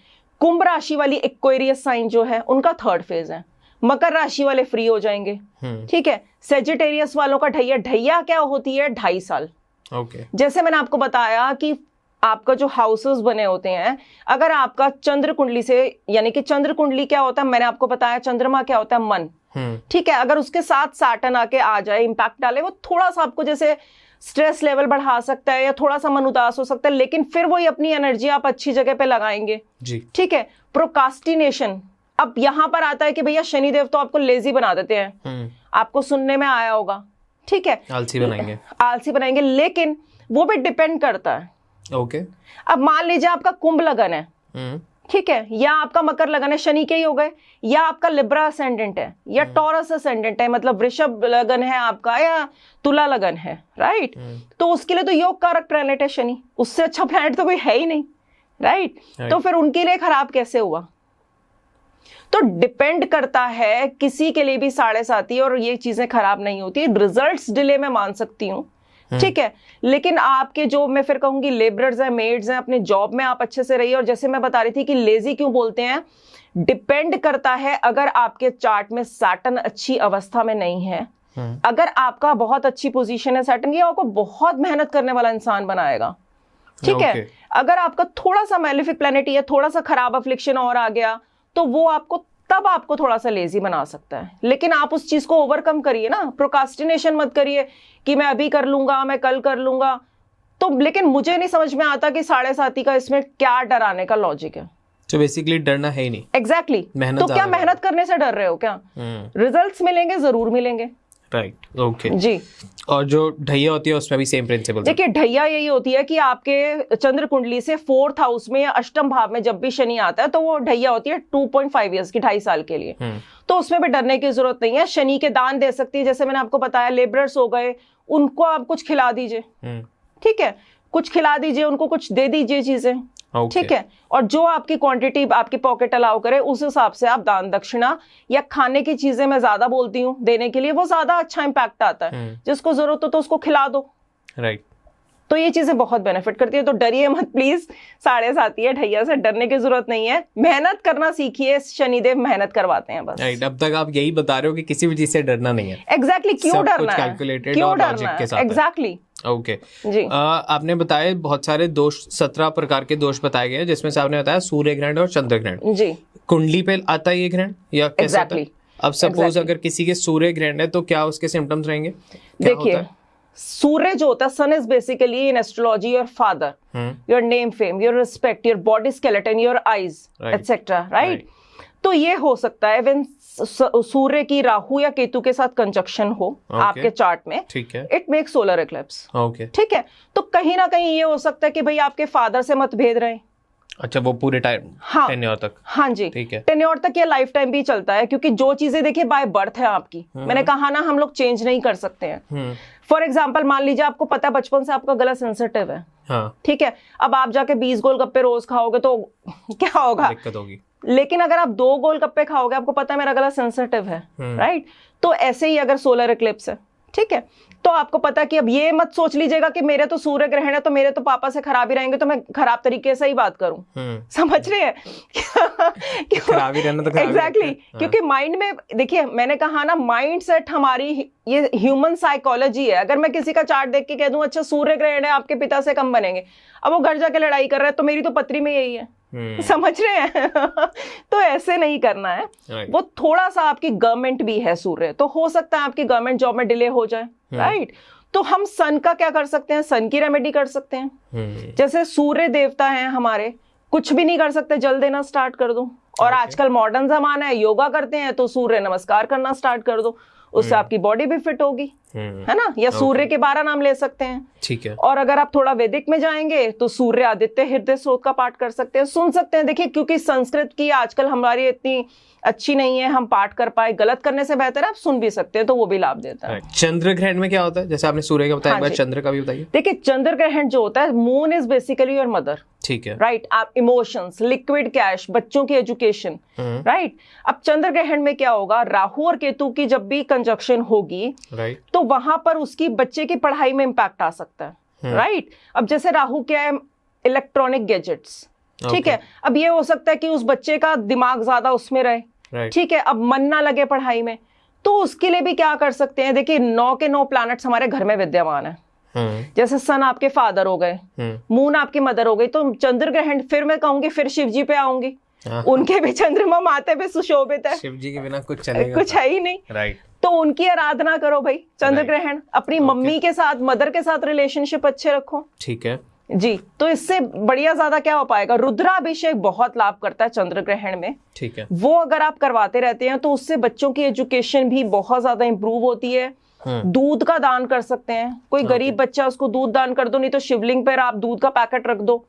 कुंभ राशि वाली एक्वेरियस साइन जो है उनका थर्ड फेज है। मकर राशि वाले फ्री हो जाएंगे। ठीक है, सेजिटेरियस वालों का ढैया क्या होती है, 2.5 साल। ओके। जैसे मैंने आपको बताया कि आपका जो हाउसेस बने होते हैं, अगर आपका चंद्र कुंडली से, यानी कि चंद्र कुंडली क्या होता है, मैंने आपको बताया चंद्रमा क्या होता है, मन। ठीक है, अगर उसके साथ सैटर्न आके आ जाए, इंपैक्ट डाले, वो थोड़ा सा आपको जैसे स्ट्रेस लेवल बढ़ा सकता है या थोड़ा सा मन उदास हो सकता है, लेकिन फिर वही अपनी एनर्जी आप अच्छी जगह पे लगाएंगे जी। ठीक है, प्रोकास्टिनेशन अब यहां पर आता है कि भैया शनिदेव तो आपको लेजी बना देते हैं, आपको सुनने में आया होगा। ठीक है, आलसी बनाएंगे, लेकिन वो भी डिपेंड करता है। ओके। अब मान लीजिए आपका कुंभ लगन है, ठीक है, या आपका मकर लगन है, शनि के ही हो गए, या आपका लिब्रा असेंडेंट है, या टॉरस असेंडेंट है, मतलब वृषभ लगन है आपका, या तुला लगन है, राइट। तो उसके लिए तो योग कारक प्लैनेट है शनि, उससे अच्छा प्लैनेट तो कोई है ही नहीं, राइट। तो फिर उनके लिए खराब कैसे हुआ? तो डिपेंड करता है, किसी के लिए भी 7.5 और ये चीजें खराब नहीं होती, रिजल्ट्स डिले में मान सकती हूँ। ठीक है, लेकिन आपके जो मैं फिर कहूंगी लेबरर्स हैं, मेड्स हैं, अपने जॉब में आप अच्छे से रहिए। और जैसे मैं बता रही थी कि लेजी क्यों बोलते हैं, डिपेंड करता है, अगर आपके चार्ट में सैटर्न अच्छी अवस्था में नहीं है, अगर आपका बहुत अच्छी पोजीशन है सैटर्न की, आपको बहुत मेहनत करने वाला इंसान बनाएगा। ठीक है, अगर आपका थोड़ा सा मैलेफिक प्लैनेट या थोड़ा सा खराब अफ्लिक्शन और आ गया, तो वो आपको तब आपको थोड़ा सा लेजी बना सकता है। लेकिन आप उस चीज को ओवरकम करिए ना, प्रोकास्टिनेशन मत करिए कि मैं अभी कर लूंगा, मैं कल कर लूंगा। तो लेकिन मुझे नहीं समझ में आता कि 7.5 का इसमें क्या डराने का लॉजिक है। तो बेसिकली डरना है ही नहीं। एग्जैक्टली। तो क्या मेहनत करने से डर रहे हो क्या? रिजल्ट्स मिलेंगे, जरूर मिलेंगे। राइट, ओके जी। और जो ढैया होती है उसमें भी सेम प्रिंसिपल। देखिए, ढैया यही होती है कि आपके चंद्र कुंडली से 4th हाउस में या अष्टम भाव में जब भी शनि आता है, तो वो ढैया होती है 2.5 ईयर्स की, 2.5 साल के लिए। तो उसमें भी डरने की जरूरत नहीं है। शनि के दान दे सकती है, जैसे मैंने आपको बताया, लेबरर्स हो गए, उनको आप कुछ खिला दीजिए। ठीक है, कुछ खिला दीजिए उनको, कुछ दे दीजिए चीजें। ठीक है, और जो आपकी क्वांटिटी आपकी पॉकेट अलाउ करे, उस हिसाब से आप दान दक्षिणा या खाने की चीजें, मैं ज्यादा बोलती हूँ देने के लिए, वो ज्यादा अच्छा इंपैक्ट आता है। जिसको जरूरत हो तो उसको खिला दो। राइट। तो ये चीजें बहुत बेनिफिट करती है। तो डरिए मत प्लीज, 7.5 ढैया से डरने की जरूरत नहीं है। मेहनत करना सीखिए, शनिदेव मेहनत करवाते हैं बस। राइट, अब तक आप यही बता रहे हो कि किसी भी चीज से डरना नहीं है। एग्जैक्टली, क्यों डरना है, कैलकुलेटेड और लॉजिक के साथ। एग्जैक्टली। ओके जी। आपने बताया बहुत सारे दोष, 17 प्रकार के दोष बताए गए, जिसमें से आपने बताया सूर्य ग्रहण और चंद्र ग्रहण जी। कुंडली पे आता है ये ग्रहण या कैसे होता है? अब सपोज अगर किसी के सूर्य ग्रहण है तो क्या उसके सिम्टम्स रहेंगे? देखिए, सूर्य जो होता है, sun is basically in astrology your father, your name fame, your respect, your body skeleton, your eyes etcetera, right. तो ये हो सकता है व्हेन सूर्य की राहु या केतु के साथ कंजक्शन हो आपके चार्ट में, ठीक है, इट मेक सोलर इक्लिप्स। ठीक है, तो कहीं ना कहीं ये हो सकता है कि भाई आपके फादर से मतभेद रहे। अच्छा, वो पूरे टाइम, हाँ, टेन्योर तक। हाँ जी, ठीक है, टेन्योर तक या लाइफ टाइम भी चलता है, क्योंकि जो चीजें देखिए बाय बर्थ है आपकी, मैंने कहा ना, हम लोग चेंज नहीं कर सकते हैं। फॉर एग्जाम्पल, मान लीजिए आपको पता है बचपन से आपका गला सेंसिटिव है, हाँ, ठीक है, अब आप जाके 20 गोलगप्पे रोज खाओगे तो क्या होगा? दिक्कत होगी। लेकिन अगर आप 2 गोलगप्पे खाओगे, आपको पता है मेरा गला सेंसिटिव है, राइट। तो ऐसे ही अगर सोलर इक्लिप्स है, ठीक है, तो आपको पता कि अब ये मत सोच लीजिएगा कि मेरे तो सूर्य ग्रहण है तो मेरे तो पापा से खराब ही रहेंगे, तो मैं खराब तरीके से ही बात करूं। समझ रहे हैं? खराब ही रहना तो एग्जैक्टली, क्योंकि माइंड में देखिए, मैंने कहा ना, माइंड सेट हमारी ये ह्यूमन साइकोलॉजी है। अगर मैं किसी का चार्ट देख के कह दूं अच्छा सूर्य ग्रहण है, आपके पिता से कम बनेंगे, अब वो घर जाके लड़ाई कर रहा है, तो मेरी तो पत्री में यही है। समझ रहे हैं? तो ऐसे नहीं करना है। वो थोड़ा सा आपकी गवर्नमेंट भी है सूर्य, तो हो सकता है आपकी गवर्नमेंट जॉब में डिले हो जाए, राइट। तो हम सन का क्या कर सकते हैं? सन की रेमेडी कर सकते हैं। जैसे सूर्य देवता हैं हमारे, कुछ भी नहीं कर सकते, जल देना स्टार्ट कर दो। और आजकल मॉडर्न जमाना है, योगा करते हैं, तो सूर्य नमस्कार करना स्टार्ट कर दो, उससे आपकी बॉडी भी फिट होगी, है ना। या सूर्य के 12 नाम ले सकते हैं, ठीक है। और अगर आप थोड़ा वैदिक में जाएंगे तो सूर्य आदित्य हृदय स्रोत का पाठ कर सकते हैं, सुन सकते हैं। देखिए, क्योंकि संस्कृत की आजकल हमारी इतनी अच्छी नहीं है, हम पाठ कर पाए, गलत करने से बेहतर है आप सुन भी सकते हैं, तो वो भी लाभ देता है। चंद्र ग्रहण में क्या होता है? जैसे आपने सूर्य का बताया, हाँ, चंद्र का भी बताइए। देखिए, चंद्र ग्रहण जो होता है, moon is basically your mother, ठीक है, राइट। आप इमोशंस, लिक्विड कैश, बच्चों की एजुकेशन, राइट। अब चंद्र ग्रहण में क्या होगा, राहु और केतु की जब भी कंजक्शन होगी, राइट, तो वहां पर उसकी बच्चे की पढ़ाई में इंपैक्ट आ सकता है, राइट। अब जैसे राहु क्या है, इलेक्ट्रॉनिक गैजेट्स, ठीक है। अब ये हो सकता है कि उस बच्चे का दिमाग ज्यादा उसमें रहे, Right. ठीक है, अब मन ना लगे पढ़ाई में, तो उसके लिए भी क्या कर सकते हैं? देखिए 9 के 9 प्लैनेट्स हमारे घर में विद्यमान है। जैसे सन आपके फादर हो गए, मून आपकी मदर हो गई, तो चंद्र ग्रहण, फिर मैं कहूंगी फिर शिव जी पे आऊंगी, उनके भी चंद्रमा माथे पे सुशोभित है, शिव जी के बिना कुछ चलेगा, कुछ है ही नहीं। राइट। तो उनकी आराधना करो भाई, चंद्र ग्रहण, अपनी मम्मी के साथ, मदर के साथ रिलेशनशिप अच्छे रखो। ठीक है जी, तो इससे बढ़िया ज्यादा क्या हो पाएगा? रुद्राभिषेक बहुत लाभ करता है चंद्र ग्रहण में। ठीक है, वो अगर आप करवाते रहते हैं तो उससे बच्चों की एजुकेशन भी बहुत ज्यादा इंप्रूव होती है। दूध का दान कर सकते हैं, कोई गरीब बच्चा उसको दूध दान कर दो, नहीं तो शिवलिंग पर आप दूध का पैकेट रख दो,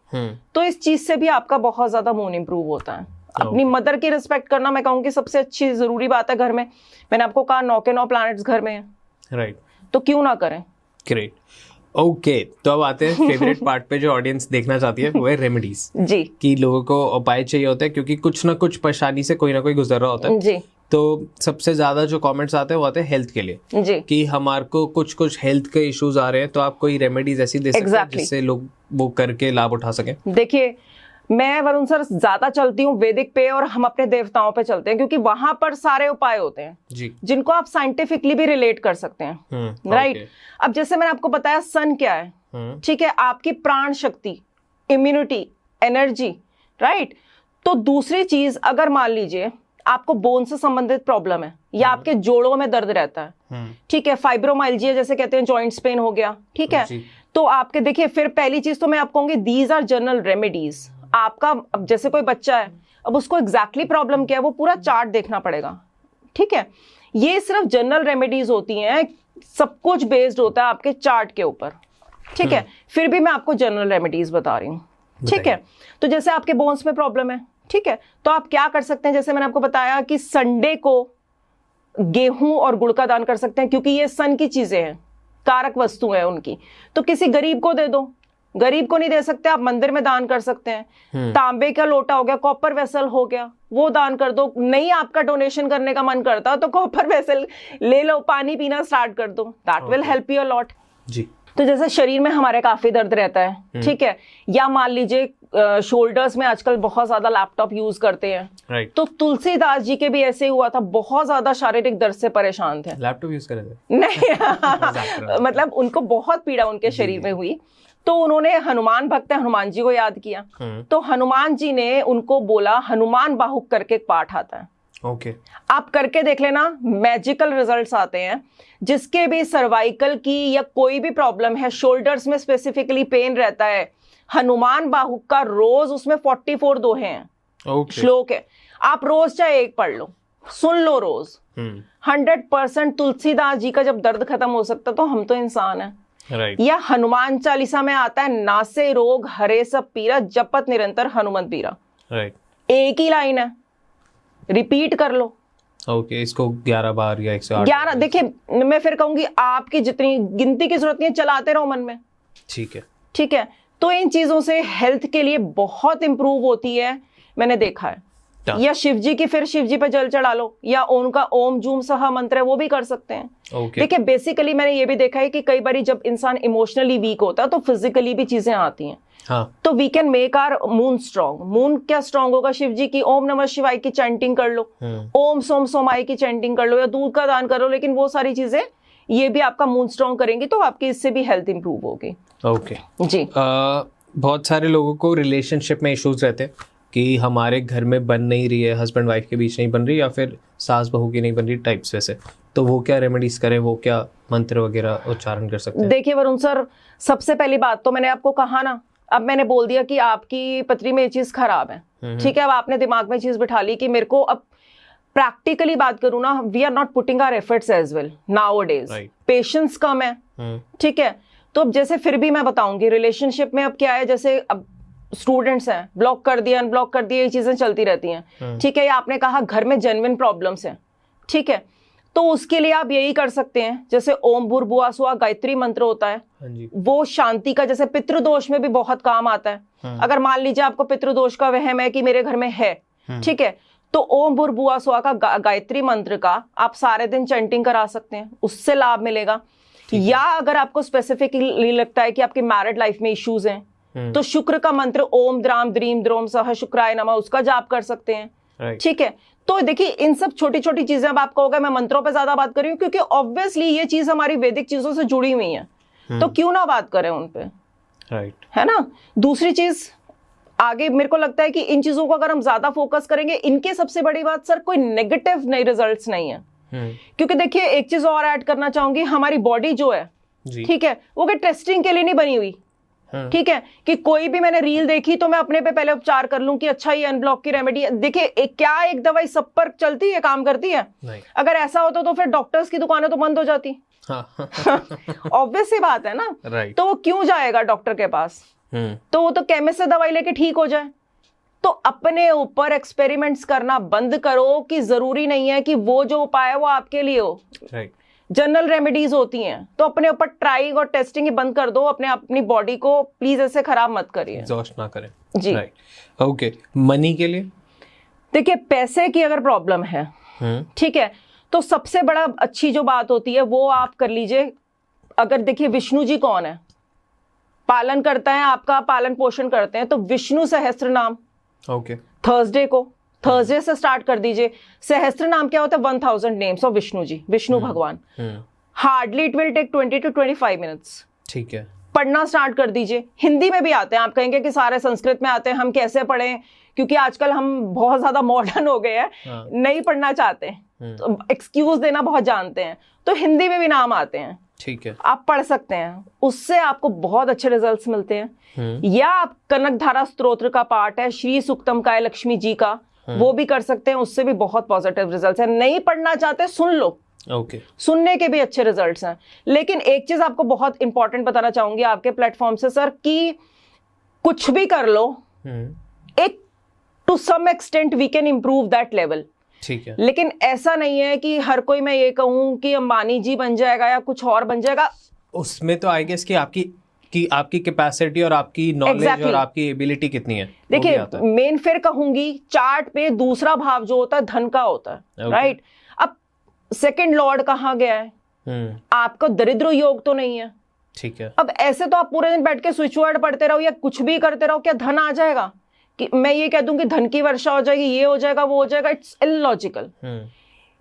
तो इस चीज से भी आपका बहुत ज्यादा मूड इंप्रूव होता है। अपनी मदर की रिस्पेक्ट करना मैं कहूंगी सबसे अच्छी जरूरी बात है घर में। मैंने आपको कहा 9 के 9 प्लैनेट्स घर में है, राइट, तो क्यों ना करें। Great, okay. तो अब आते हैं फेवरेट पार्ट पे, जो ऑडियंस देखना चाहती है वो है रेमेडीज। जी, कि लोगों को उपाय चाहिए होता है, क्योंकि कुछ ना कुछ परेशानी से कोई ना कोई गुजर रहा होता है। जी, तो सबसे ज्यादा जो कमेंट्स आते हैं वो आते हैं हेल्थ के लिए, जी, कि हमारे को कुछ हेल्थ के इश्यूज आ रहे हैं, तो आप कोई रेमेडीज ऐसी दे सकते हैं जिससे लोग वो करके लाभ उठा सकें। देखिए मैं वरुण सर ज्यादा चलती हूँ वैदिक पे, और हम अपने देवताओं पे चलते हैं, क्योंकि वहां पर सारे उपाय होते हैं जी, जिनको आप साइंटिफिकली भी रिलेट कर सकते हैं। राइट। अब जैसे मैंने आपको बताया सन क्या है, ठीक है, आपकी प्राण शक्ति, इम्यूनिटी, एनर्जी, राइट। तो दूसरी चीज, अगर मान लीजिए आपको बोन से संबंधित प्रॉब्लम है, या आपके जोड़ों में दर्द रहता है, ठीक है, फाइब्रोमाइल्जिया जैसे कहते हैं, जॉइंट्स पेन हो गया, ठीक है, तो आपके देखिए, फिर पहली चीज तो मैं आपको कहूंगी दीज आर जनरल रेमेडीज। आपका अब जैसे कोई बच्चा है, अब उसको एग्जैक्टली प्रॉब्लम क्या है वो पूरा चार्ट देखना पड़ेगा, ठीक है। ये सिर्फ जनरल रेमेडीज होती हैं, सब कुछ बेस्ड होता है आपके चार्ट के ऊपर, ठीक है। फिर भी मैं आपको जनरल रेमेडीज बता रही हूँ, ठीक है। तो जैसे आपके बोन्स में प्रॉब्लम है, ठीक है, तो आप क्या कर सकते हैं? जैसे मैंने आपको बताया कि संडे को गेहूं और गुड़ का दान कर सकते हैं, क्योंकि ये सन की चीजें हैं, कारक वस्तु है उनकी। तो किसी गरीब को दे दो, गरीब को नहीं दे सकते आप मंदिर में दान कर सकते हैं। तांबे का लोटा हो गया, कॉपर वेसल हो गया, वो दान कर दो। नहीं आपका डोनेशन करने का मन करता तो कॉपर वेसल ले लो, पानी पीना स्टार्ट कर दो, that will help you a lot. जी। तो जैसे शरीर में हमारे काफी दर्द रहता है, ठीक है, या मान लीजिए शोल्डर्स में आजकल बहुत ज्यादा लैपटॉप यूज करते हैं, राइट। तो तुलसीदास जी के भी ऐसे हुआ था, बहुत ज्यादा शारीरिक दर्द से परेशान थे। लैपटॉप यूज कर रहे थे? नहीं मतलब उनको बहुत पीड़ा उनके शरीर में हुई, तो उन्होंने हनुमान भक्त हनुमान जी को याद किया। तो हनुमान जी ने उनको बोला, हनुमान बाहुक करके एक पाठ आता है, ओके, आप करके देख लेना, मैजिकल रिजल्ट्स आते हैं। जिसके भी सर्वाइकल की या कोई भी प्रॉब्लम है, शोल्डर्स में स्पेसिफिकली पेन रहता है, हनुमान बाहुक का रोज उसमें 44 दोहे हैं, श्लोक है, आप रोज चाहे एक पढ़ लो, सुन लो रोज। 100% तुलसीदास जी का जब दर्द खत्म हो सकता तो हम तो इंसान हैं। राइट। या हनुमान चालीसा में आता है, नासे रोग हरे सब पीरा, जपत निरंतर हनुमत पीरा। राइट। एक ही लाइन है, रिपीट कर लो। ओके, इसको 11 बार या 108 11। देखिए मैं फिर कहूंगी आपकी जितनी गिनती की जरूरत नहीं है, चलाते रहो मन में, ठीक है, ठीक है। तो इन चीजों से हेल्थ के लिए बहुत इंप्रूव होती है, मैंने देखा है। या शिव जी की, फिर शिव जी पे जल चढ़ा लो, या उनका ओम जूम सहा मंत्र है वो भी कर सकते हैं। देखिए बेसिकली मैंने ये भी देखा है कि कई बार जब इंसान इमोशनली वीक होता है तो फिजिकली भी चीजें आती हैं। हाँ। तो we can make our moon strong. Moon क्या स्ट्रॉन्ग होगा? शिव जी की ओम नमः शिवाय की चैंटिंग कर लो, ओम सोम सोमाई की चैंटिंग कर लो, या दूध का दान करो। लेकिन वो सारी चीजें ये भी आपका मून स्ट्रॉन्ग करेंगी, तो आपकी इससे भी हेल्थ इंप्रूव होगी। ओके जी। बहुत सारे लोगों को रिलेशनशिप में इश्यूज रहते हैं कि हमारे घर में बन नहीं रही है, हस्बैंड वाइफ के बीच नहीं बन रही, या फिर सास बहू की नहीं बन रही टाइप्स वैसे, तो वो क्या रेमेडीज करें, वो क्या मंत्र वगैरह उच्चारण कर सकते हैं? देखिए वरुण सर, सबसे पहली बात तो मैंने आपको कहा ना, अब मैंने बोल दिया कि आपकी पत्री में ये चीज खराब है, ठीक है। अब आपने दिमाग में चीज बिठा ली कि मेरे को, अब प्रैक्टिकली बात करूं ना, we are not putting our efforts as well nowadays, patience कम है, ठीक है। तो अब जैसे फिर भी मैं बताऊंगी रिलेशनशिप में अब क्या है, जैसे अब स्टूडेंट्स हैं, ब्लॉक कर दिया, अनब्लॉक कर दिया, ये चीजें चलती रहती हैं, ठीक है। या आपने कहा घर में जेन्युइन प्रॉब्लम्स हैं, ठीक है, तो उसके लिए आप यही कर सकते हैं, जैसे ओम भूर्भुवः स्वः गायत्री मंत्र होता है, वो शांति का, जैसे पितृदोष में भी बहुत काम आता है। अगर मान लीजिए आपको पितृदोष का वहम है कि मेरे घर में है, ठीक है, तो ओम भूर्भुवः स्वः का गायत्री मंत्र का आप सारे दिन चैंटिंग करा सकते हैं, उससे लाभ मिलेगा। या अगर आपको स्पेसिफिकली लगता है कि आपकी मैरिड लाइफ में इश्यूज हैं, तो शुक्र का मंत्र ओम द्राम द्रीम द्रोम सह शुक्राय नमः, उसका जाप कर सकते हैं, ठीक है। तो देखिए इन सब छोटी छोटी चीजें, अब आप कहोगे मैं मंत्रों पे ज्यादा बात कर रही हूँ, क्योंकि ऑब्वियसली ये चीज हमारी वैदिक चीजों से जुड़ी हुई है, तो क्यों ना बात करें उन पे, राइट, है ना। दूसरी चीज आगे मेरे को लगता है कि इन चीजों को अगर हम ज्यादा फोकस करेंगे, इनके सबसे बड़ी बात सर कोई नेगेटिव नए रिजल्ट्स नहीं है। क्योंकि देखिए एक चीज और ऐड करना चाहूंगी, हमारी बॉडी जो है, ठीक है, वो क्या टेस्टिंग के लिए नहीं बनी हुई, ठीक है, कि कोई भी मैंने रील देखी तो मैं अपने पे पहले उपचार कर लूं कि अच्छा ये अनब्लॉक की रेमेडी है। देखिए क्या एक दवाई सब पर चलती है, काम करती है? अगर ऐसा होता तो फिर डॉक्टर्स की दुकानें तो बंद हो जाती, ऑब्वियस सी बात है ना। तो वो क्यों जाएगा डॉक्टर के पास? तो वो तो केमिस्ट से दवाई लेके ठीक हो जाए। तो अपने ऊपर एक्सपेरिमेंट्स करना बंद करो कि जरूरी नहीं है कि वो जो उपाय है वो आपके लिए हो। जनरल रेमेडीज होती हैं, तो अपने ऊपर ट्राई और टेस्टिंग ही बंद कर दो। अपनी बॉडी को प्लीज ऐसे खराब मत करिए, एग्जॉस्ट ना करें जी। ओके, मनी के लिए देखिए पैसे की अगर प्रॉब्लम है, ठीक है, तो सबसे बड़ा अच्छी जो बात होती है वो आप कर लीजिए। अगर देखिए विष्णु जी कौन है, पालन करता है आपका, पालन पोषण करते हैं, तो विष्णु सहस्त्र नाम, ओके, थर्सडे से स्टार्ट कर दीजिए। सहस्त्र नाम क्या होता है? 1000 नेम्स ऑफ विष्णु जी, विष्णु भगवान। Hardly it will take 20 to 25 minutes, ठीक है। पढ़ना स्टार्ट कर दीजिए। हिंदी में भी आते हैं, आप कहेंगे कि सारे संस्कृत में आते हैं, हम कैसे पढ़ें? क्योंकि आजकल हम बहुत ज्यादा मॉडर्न हो गए हैं, नहीं पढ़ना चाहते हैं, तो एक्सक्यूज देना बहुत जानते हैं, तो हिंदी में भी नाम आते हैं, ठीक है, आप पढ़ सकते हैं, उससे आपको बहुत अच्छे रिजल्ट्स मिलते हैं। या आप कनक धारा स्तोत्र का पाठ है, श्री सुक्तम का है लक्ष्मी जी का, वो भी कर सकते हैं, उससे भी बहुत पॉजिटिव रिजल्ट्स हैं। नहीं पढ़ना चाहते सुन लो, ओके, सुनने के भी अच्छे रिजल्ट्स हैं। लेकिन एक चीज आपको बहुत इंपॉर्टेंट बताना चाहूंगी आपके प्लेटफॉर्म से सर, कि कुछ भी कर लो, एक to some extent we can improve that level, ठीक है। लेकिन ऐसा नहीं है कि हर कोई मैं ये कहूं कि अंबानी जी बन जाएगा या कुछ और बन जाएगा। उसमें तो आई गेस कि आपकी कैपेसिटी और आपकी नॉलेज और आपकी एबिलिटी कितनी है। देखिए मेन फिर कहूंगी चार्ट पे दूसरा भाव जो होता है धन का होता है, राइट। अब सेकंड लॉर्ड कहाँ गया है? आपका दरिद्र योग तो नहीं है, ठीक है। अब ऐसे तो आप पूरे दिन बैठ के स्विच वर्ड पढ़ते रहो या कुछ भी करते रहो, क्या धन आ जाएगा? कि मैं ये कह दूं कि धन की वर्षा हो जाएगी, ये हो जाएगा, वो हो जाएगा, इट्स इलॉजिकल।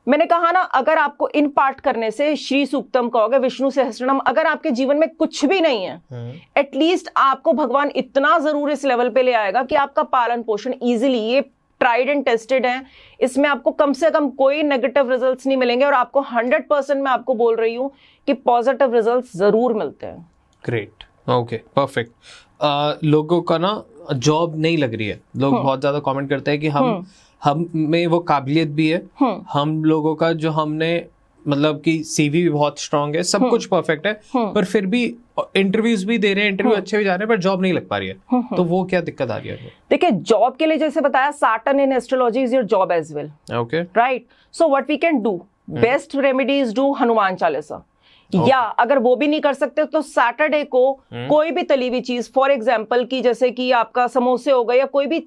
मैंने कहा ना, अगर आपको इन पाठ करने से श्री सूक्तम कहोगे, विष्णु सहस्त्रनाम, अगर आपके जीवन में कुछ भी नहीं है, एटलीस्ट आपको भगवान इतना जरूर इस लेवल पे ले आएगा कि आपका पालन पोषण इजीली, ये ट्राइड एंड टेस्टेड है, इसमें आपको कम से कम कोई नेगेटिव रिजल्ट्स नहीं मिलेंगे, और आपको 100% मैं आपको बोल रही हूं कि पॉजिटिव रिजल्ट्स जरूर मिलते हैं। Great, okay, perfect. लोगों का ना जॉब नहीं लग रही है, लोग बहुत ज्यादा कमेंट करते हैं कि हम में वो काबिलियत भी है, हम लोगों का जो हमने मतलब कि सीवी भी बहुत स्ट्रांग है, सब कुछ परफेक्ट है, पर फिर भी इंटरव्यूज भी दे रहे हैं, इंटरव्यू अच्छे भी जा रहे हैं, पर जॉब नहीं लग पा रही है। तो वो क्या दिक्कत आ रही है? देखिए जॉब के लिए जैसे बताया, Saturn in astrology is your job as well, okay, right. So what we can do, best remedies do Hanuman Chalisa, या अगर वो भी नहीं कर सकते तो सैटरडे को कोई भी तली हुई चीज, फॉर एग्जाम्पल की जैसे कि आपका समोसे हो गए या कोई भी,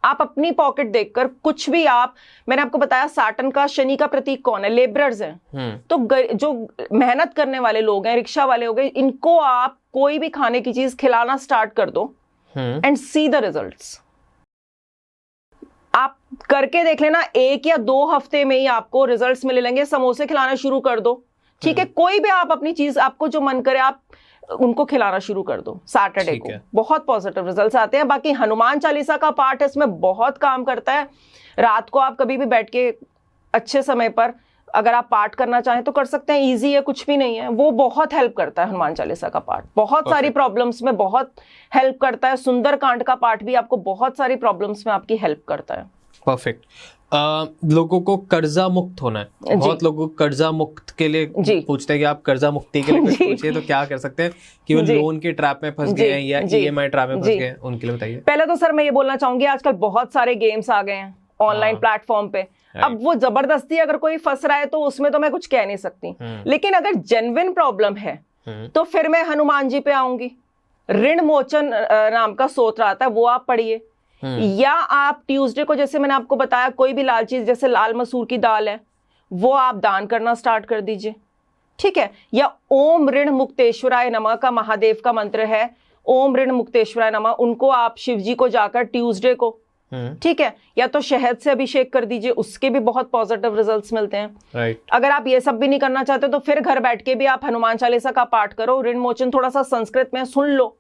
आप अपनी पॉकेट देखकर कुछ भी आप, मैंने आपको बताया सैटर्न का, शनि का प्रतीक कौन है? लेबरर्स हैं। तो जो मेहनत करने वाले लोग हैं, रिक्शा वाले हो गए, इनको आप कोई भी खाने की चीज खिलाना स्टार्ट कर दो एंड सी द रिजल्ट्स। आप करके देख लेना, 1 या 2 हफ्ते में ही आपको रिजल्ट्स मिलने लगेंगे। समोसे खिलाना शुरू कर दो, ठीक है, कोई भी आप अपनी चीज, आपको जो मन करे आप उनको खिलाना शुरू कर दो सैटरडे को, बहुत पॉजिटिव रिजल्ट्स आते हैं। बाकी हनुमान चालीसा का पाठ इसमें बहुत काम करता है। रात को आप कभी भी बैठ के अच्छे समय पर अगर आप पाठ करना चाहें तो कर सकते हैं, इजी है, कुछ भी नहीं है, वो बहुत हेल्प करता है। हनुमान चालीसा का पाठ बहुत सारी प्रॉब्लम्स में बहुत हेल्प करता है। सुंदरकांड का पाठ भी आपको बहुत सारी प्रॉब्लम्स में आपकी हेल्प करता है। परफेक्ट। लोगों को कर्जा मुक्त होना है, बहुत लोगों को कर्जा मुक्त के लिए पूछते हैं कि आप कर्जा मुक्ति के लिए कुछ पूछिए, तो क्या कर सकते हैं कि वो लोन के ट्रैप में फंस गए हैं या ईएमआई ट्रैप में फंस गए हैं, उनके लिए बताइए। पहले तो सर मैं ये बोलना चाहूंगी, आजकल बहुत सारे गेम्स आ गए हैं ऑनलाइन प्लेटफॉर्म पे। अब वो जबरदस्ती अगर कोई फंस रहा है तो उसमें तो मैं कुछ कह नहीं सकती, लेकिन अगर जेन्युइन प्रॉब्लम है तो फिर मैं हनुमान जी पे आऊंगी। ऋण मोचन नाम का स्तोत्र आता है, वो आप पढ़िए, या आप ट्यूसडे को, जैसे मैंने आपको बताया, कोई भी लाल चीज, जैसे लाल मसूर की दाल है, वो आप दान करना स्टार्ट कर दीजिए, ठीक है। या ओम ऋण मुक्तेश्वराय नमः का महादेव का मंत्र है, ओम ऋण मुक्तेश्वराय नमः, उनको आप शिव जी को जाकर ट्यूसडे को ठीक है, या तो शहद से अभिषेक कर दीजिए, उसके भी बहुत पॉजिटिव रिजल्ट्स मिलते हैं। राइट। अगर आप ये सब भी नहीं करना चाहते तो फिर घर बैठ के भी आप हनुमान चालीसा का पाठ करो, ऋण मोचन थोड़ा सा संस्कृत में सुन लो,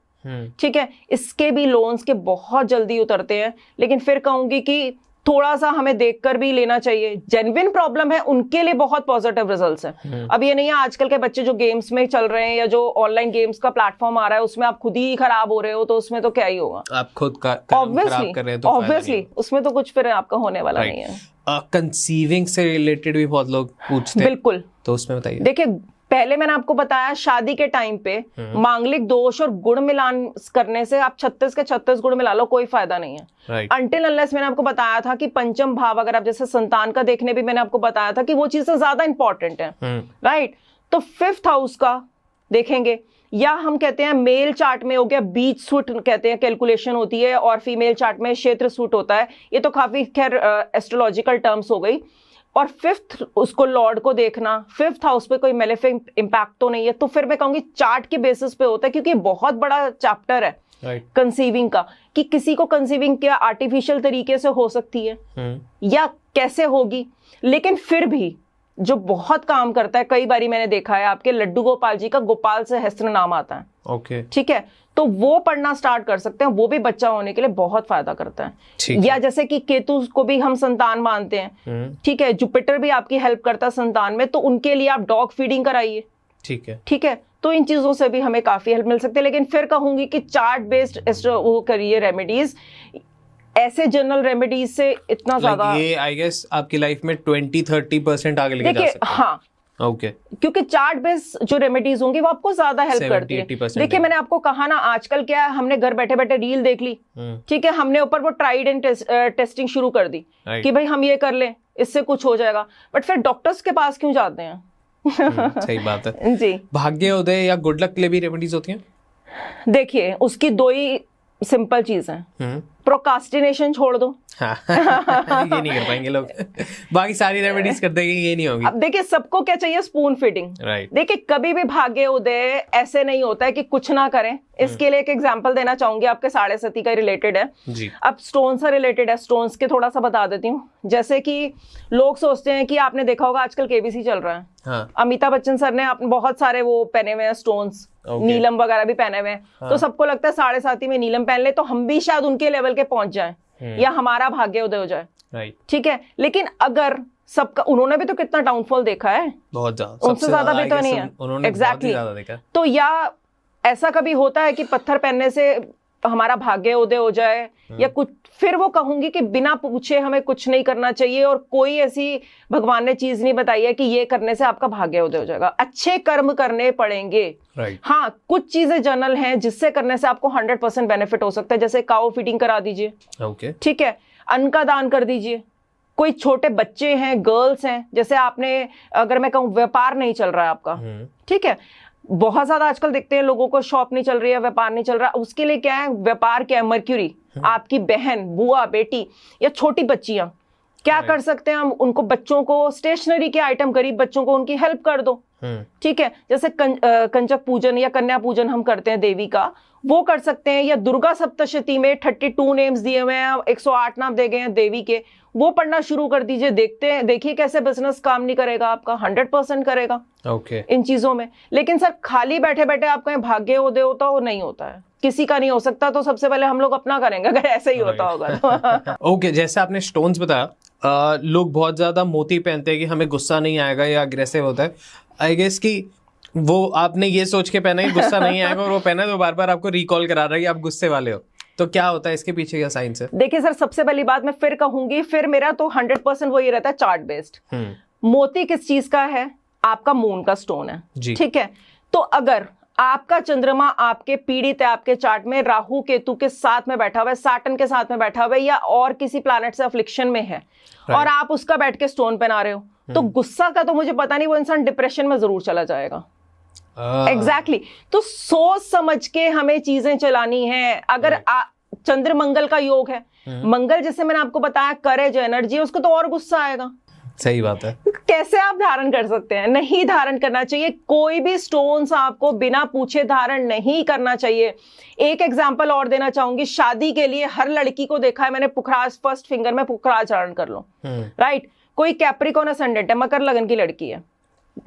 ठीक है, इसके भी लोन्स के बहुत जल्दी उतरते हैं। लेकिन फिर कहूंगी कि थोड़ा सा हमें देखकर भी लेना चाहिए, जेन्युइन प्रॉब्लम है उनके लिए बहुत पॉजिटिव रिजल्ट्स हैं। अब ये नहीं है आजकल के बच्चे जो गेम्स में चल रहे हैं या जो ऑनलाइन गेम्स का प्लेटफॉर्म आ रहा है उसमें आप खुद ही खराब हो रहे हो, तो उसमें तो क्या ही होगा, आप खुद का खराब कर रहे हैं तो ऑब्वियसली उसमें तो कुछ फिर आपका होने वाला नहीं है। कंसीविंग से रिलेटेड भी बहुत लोग पूछते हैं, बिल्कुल, तो उसमें बताइए। देखिए पहले मैंने आपको बताया शादी के टाइम पे मांगलिक दोष और गुण मिलान करने से आप 36 के 36 गुण मिला लो, कोई फायदा नहीं है। अनटिल अनलेस मैंने आपको बताया था कि पंचम भाव, अगर आप जैसे संतान का देखने भी मैंने आपको बताया था कि वो चीजें ज्यादा इंपॉर्टेंट है, राइट। तो 5th हाउस का देखेंगे, या हम कहते हैं मेल चार्ट में हो गया बीज सूट कहते हैं, कैलकुलेशन होती है, और फीमेल चार्ट में क्षेत्र सूट होता है। ये तो काफी खैर एस्ट्रोलॉजिकल टर्म्स हो गई। और 5th उसको लॉर्ड को देखना, 5th हाउस पे कोई मेलेफिक इम्पैक्ट तो नहीं है, तो फिर मैं कहूंगी चार्ट के बेसिस पे होता है, क्योंकि बहुत बड़ा चैप्टर है कंसीविंग का, कि किसी को कंसीविंग क्या आर्टिफिशियल तरीके से हो सकती है या कैसे होगी। लेकिन फिर भी जो बहुत काम करता है, कई बारी मैंने देखा है, आपके लड्डू गोपाल जी का गोपाल से सहस्त्र नाम आता है, ओके, ठीक है, तो वो पढ़ना स्टार्ट कर सकते हैं, वो भी बच्चा होने के लिए बहुत फायदा करता है। या जैसे कि केतु को भी हम संतान मानते हैं, ठीक है, जुपिटर भी आपकी हेल्प करता है संतान में, तो उनके लिए आप डॉग फीडिंग कराइए, ठीक है, तो इन चीजों से भी हमें काफी हेल्प मिल सकती है। लेकिन फिर कहूंगी कि चार्ट बेस्ड वो करिए रेमेडीज, ऐसे जनरल रेमेडीज से इतना ज्यादा ये आई गेस आपकी लाइफ में 20-30% आगे लेके जा सकते हैं। हाँ, ओके, क्योंकि चार्ट बेस्ड जो रेमेडीज होंगी वो आपको ज्यादा हेल्प करती है। देखिए मैंने आपको कहा ना, आजकल क्या है, हमने घर बैठे बैठे रील देख ली, ठीक है, हमने ऊपर वो ट्राइड एंड टेस्टिंग शुरू कर दी कि भाई हम ये कर लें, इससे कुछ हो जाएगा, बट फिर डॉक्टर्स के पास क्यों जाते हैं? सही बात है जी। भाग्योदय या गुड लक के लिए भी रेमेडीज होती हैं? देखिए उसकी 2 ही सिंपल चीज है, प्रोकास्टिनेशन छोड़ दो। हाँ, ये नहीं कर पाएंगे लोग, बाकी सारी रेमेडीज कर देंगे, ये नहीं होगी। अब देखिए सबको क्या चाहिए, स्पून फीडिंग, राइट। देखिए कभी भी भाग्योदय ऐसे नहीं होता है कि कुछ ना करें। इसके लिए एक एग्जांपल देना चाहूंगी, आपके 7.5 का रिलेटेड है जी। अब स्टोन से रिलेटेड है, स्टोन्स के थोड़ा सा बता देती हूँ। जैसे कि लोग सोचते हैं कि आपने देखा होगा आजकल केबीसी चल रहा है, हाँ। अमिताभ बच्चन सर ने बहुत सारे वो पहने हुए हैं स्टोन्स, नीलम वगैरह भी पहने हुए हैं, हाँ। तो सबको लगता है 7.5 में नीलम पहन ले तो हम भी शायद उनके लेवल के पहुंच जाएं या हमारा भाग्योदय हो जाए, राइट, ठीक है। लेकिन अगर सबका, उन्होंने भी तो कितना डाउनफॉल देखा है, बहुत ज्यादा, उनसे ज्यादा भी तो नहीं है, एग्जैक्टली। तो या ऐसा कभी होता है कि पत्थर पहनने से हमारा भाग्योदय हो जाए या कुछ, फिर वो कहूंगी कि बिना पूछे हमें कुछ नहीं करना चाहिए, और कोई ऐसी भगवान ने चीज नहीं बताई है कि ये करने से आपका भाग्योदय हो जाएगा। अच्छे कर्म करने पड़ेंगे, राइट। हाँ, कुछ चीजें जनरल हैं जिससे करने से आपको 100% बेनिफिट हो सकता है, जैसे काऊ फीडिंग करा दीजिए, ओके, ठीक है, अन्न का दान कर दीजिए। कोई छोटे बच्चे हैं, गर्ल्स हैं, जैसे आपने, अगर मैं कहूँ व्यापार नहीं चल रहा है आपका, ठीक है, बहुत ज्यादा आजकल देखते हैं लोगों को शॉप नहीं चल रही है, व्यापार नहीं चल रहा, उसके लिए क्या है, व्यापार क्या है, मर्क्यूरी, आपकी बहन, बुआ, बेटी या छोटी बच्चियां क्या कर सकते हैं हम, उनको बच्चों को स्टेशनरी के आइटम, गरीब बच्चों को उनकी हेल्प कर दो, ठीक है, जैसे कंजक पूजन या कन्या पूजन हम करते हैं देवी का, वो कर सकते हैं, या दुर्गा सप्तशती में 32 नेम्स दिए हुए हैं, 108 नाम दे गए हैं देवी के, वो पढ़ना शुरू कर दीजिए। देखिए कैसे बिजनेस काम नहीं करेगा आपका, 100% करेगा, ओके, इन चीजों में। लेकिन सर खाली बैठे बैठे आप कहें भाग्योदय होता हो, नहीं होता है, किसी का नहीं हो सकता, तो सबसे पहले हम लोग अपना करेंगे अगर ऐसे ही होता होगा तो। ओके, जैसे आपने स्टोन्स बताया, लोग बहुत ज्यादा मोती पहनते हैं कि हमें गुस्सा नहीं आएगा या अग्रेसिव होता है, आई गेस कि वो आपने ये सोच के पहना है कि गुस्सा नहीं आएगा, और वो पहना है तो बार बार आपको रिकॉल करा रहा है कि आप गुस्से वाले हो, तो क्या होता है इसके पीछे, क्या साइंस है? देखिए सर, सबसे पहली बात मैं फिर कहूंगी, फिर मेरा तो 100% वो ये रहता है चार्ट बेस्ड। मोती किस चीज का है, आपका मून का स्टोन है, ठीक है, तो अगर आपका चंद्रमा आपके पीड़ित है, आपके चार्ट में राहु केतु के साथ में बैठा हुआ है, सैटर्न के साथ में बैठा हुआ है, या और किसी प्लैनेट से अफ्लिक्शन में है, और आप उसका बैठ के स्टोन पहना रहे हो, तो गुस्सा का तो मुझे पता नहीं, वो इंसान डिप्रेशन में जरूर चला जाएगा। एग्जैक्टली तो सोच समझ के हमें चीजें चलानी है। अगर चंद्र मंगल का योग है, मंगल जैसे मैंने आपको बताया करेज एनर्जी, उसको तो और गुस्सा आएगा, सही बात है। कैसे आप धारण कर सकते हैं? नहीं धारण करना चाहिए। कोई भी स्टोन्स आपको बिना पूछे धारण नहीं करना चाहिए। एक एग्जांपल और देना चाहूंगी, शादी के लिए हर लड़की को देखा है मैंने, पुखराज, फर्स्ट फिंगर में पुखराज धारण कर लो, राइट। कोई कैप्रिकॉन असेंडेंट है, मकर लगन की लड़की है,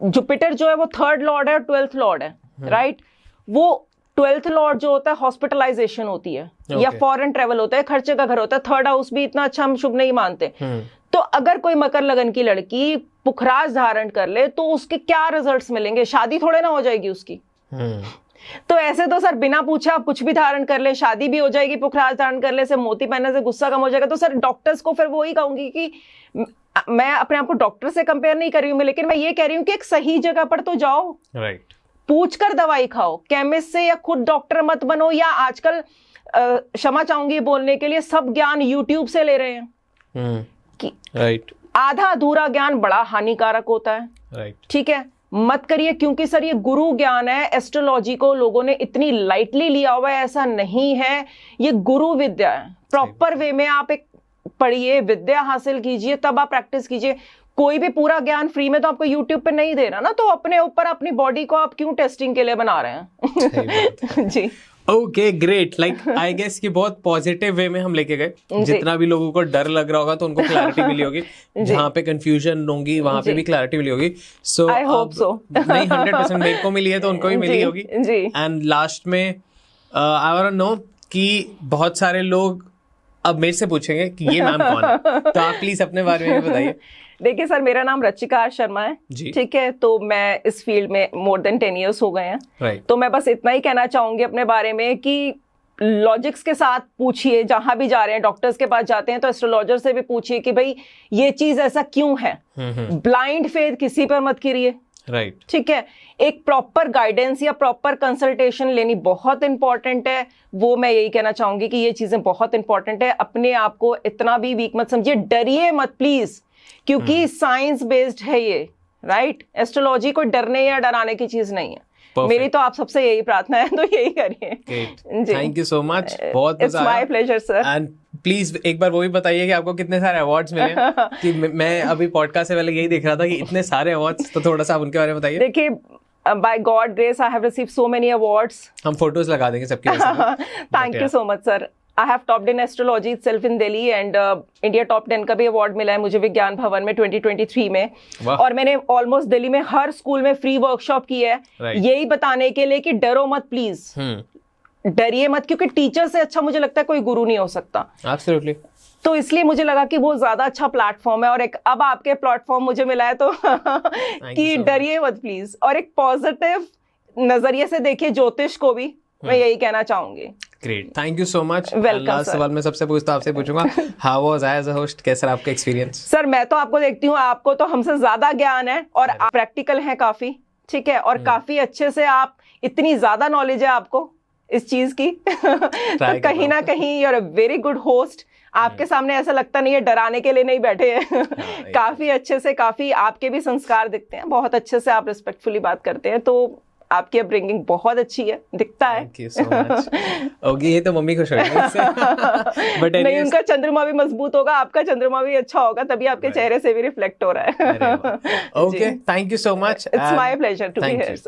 जुपिटर जो है वो 3rd लॉर्ड है और 12th लॉर्ड है, राइट। वो 12th लॉर्ड जो होता है हॉस्पिटलाइजेशन होती है या फॉरेन ट्रेवल होता है, खर्चे का घर होता है। 3rd हाउस भी इतना अच्छा हम शुभ नहीं मानते। तो अगर कोई मकर लगन की लड़की पुखराज धारण कर ले तो उसके क्या रिजल्ट्स मिलेंगे? शादी थोड़े ना हो जाएगी उसकी। तो ऐसे तो सर बिना पूछे आप कुछ भी धारण कर ले, शादी भी हो जाएगी, पुखराज धारण कर ले से, मोती पहनने से गुस्सा कम हो जाएगा। तो सर डॉक्टर्स को फिर वो ही कहूंगी कि मैं अपने आप को डॉक्टर से कंपेयर नहीं कर रही हूँ, लेकिन मैं ये कह रही हूँ कि एक सही जगह पर तो जाओ, राइट। पूछ कर दवाई खाओ, केमिस्ट से, या खुद डॉक्टर मत बनो। या आजकल क्षमा चाहूंगी बोलने के लिए, सब ज्ञान यूट्यूब से ले रहे हैं कि राइट। आधा अधूरा ज्ञान बड़ा हानिकारक होता है, राइट। ठीक है, मत करिए। क्योंकि सर ये गुरु ज्ञान है, एस्ट्रोलॉजी को लोगों ने इतनी लाइटली लिया हुआ है, ऐसा नहीं है। ये गुरु विद्या है। प्रॉपर वे में आप एक पढ़िए, विद्या हासिल कीजिए, तब आप प्रैक्टिस कीजिए। कोई भी पूरा ज्ञान फ्री में तो आपको यूट्यूब पे नहीं दे रहा ना, तो अपने ऊपर अपनी बॉडी को आप क्यों टेस्टिंग के लिए बना रहे हैं? जी, okay, great. Like I guess कि बहुत पॉजिटिव वे में हम लेके गए। जितना भी लोगों को डर लग रहा होगा तो उनको क्लैरिटी मिली होगी, जहाँ पे कंफ्यूजन होंगी वहां पे भी क्लैरिटी मिली होगी। सो आई होप सो। नहीं, 100% मेरे को मिली है तो उनको भी मिली होगी। एंड लास्ट में आई वांट टू नो कि बहुत सारे लोग अब मेरे से पूछेंगे कि ये मैम कौन है, तो आप प्लीज अपने बारे में बताइए। देखिए सर, मेरा नाम रचिका शर्मा है, ठीक है। तो मैं इस फील्ड में मोर देन 10 years हो गए हैं, right. तो मैं बस इतना ही कहना चाहूंगी अपने बारे में कि लॉजिक्स के साथ पूछिए, जहां भी जा रहे हैं, डॉक्टर्स के पास जाते हैं तो एस्ट्रोलॉजर से भी पूछिए कि भाई ये चीज ऐसा क्यों है। ब्लाइंड फेथ किसी पर मत करिए, राइट, ठीक है। एक प्रॉपर गाइडेंस या प्रॉपर कंसल्टेशन लेनी बहुत इंपॉर्टेंट है। वो मैं यही कहना चाहूंगी कि ये चीजें बहुत इंपॉर्टेंट है। अपने आप को इतना भी वीक मत समझिए, डरिए मत प्लीज, क्योंकि साइंस बेस्ड है ये, राइट। एस्ट्रोलॉजी कोई डरने या डराने की चीज नहीं है। Perfect. मेरी तो आप सबसे यही प्रार्थना है, तो यही करिए। थैंक यू सो मच, बहुत मजा आया। It's my pleasure sir. And please एक बार वो भी बताइए कि आपको कितने सारे अवार्ड्स मिले कि मैं अभी पॉडकास्ट से पहले यही देख रहा था कि इतने सारे अवार्ड्स, तो थोड़ा सा आप उनके बारे में बताइए। देखिए, by god grace I have received so many awards. हम फोटोज लगा देंगे सबके। Thank you so much sir. I have topped in astrology itself in Delhi and India top 10 का भी अवार्ड मिला है मुझे विज्ञान भवन में 2023 में। और मैंने ऑलमोस्ट दिल्ली में हर स्कूल में फ्री वर्कशॉप की है, यही बताने के लिए कि डरो मत प्लीज, डरिए मत, क्योंकि टीचर से अच्छा मुझे लगता है कोई गुरु नहीं हो सकता। एब्सोल्युटली। तो इसलिए मुझे लगा कि वो ज्यादा अच्छा प्लेटफॉर्म है, और एक अब आपके प्लेटफॉर्म मुझे मिला है तो कि डरिए मत प्लीज, और एक पॉजिटिव नजरिए से देखिए ज्योतिष को भी, मैं यही कहना चाहूंगी। Great, thank you so much. Welcome. Last सवाल मैं सबसे पूछता आपसे पूछूंगा, how was I as a host, कैसा आपका एक्सपीरियंस? सर मैं तो आपको देखती हूँ, आपको तो हमसे ज्यादा ज्ञान है और आप प्रैक्टिकल हैं काफी, ठीक है, और काफी अच्छे से आप, इतनी ज्यादा नॉलेज है आपको इस चीज की तो कहीं ना कहीं you are a very good host. आपके सामने ऐसा लगता नहीं है डराने के लिए नहीं बैठे हैं काफी अच्छे से, काफी आपके भी संस्कार दिखते हैं, बहुत अच्छे से आप रिस्पेक्टफुली बात करते हैं, तो आपकी अपब्रिंगिंग बहुत अच्छी है, दिखता है। Thank you so much. Okay, ये तो मम्मी खुश होगी बट नहीं, उनका चंद्रमा भी मजबूत होगा, आपका चंद्रमा भी अच्छा होगा, तभी आपके चेहरे से भी रिफ्लेक्ट हो रहा है। Okay, thank you so much. It's my pleasure to be here.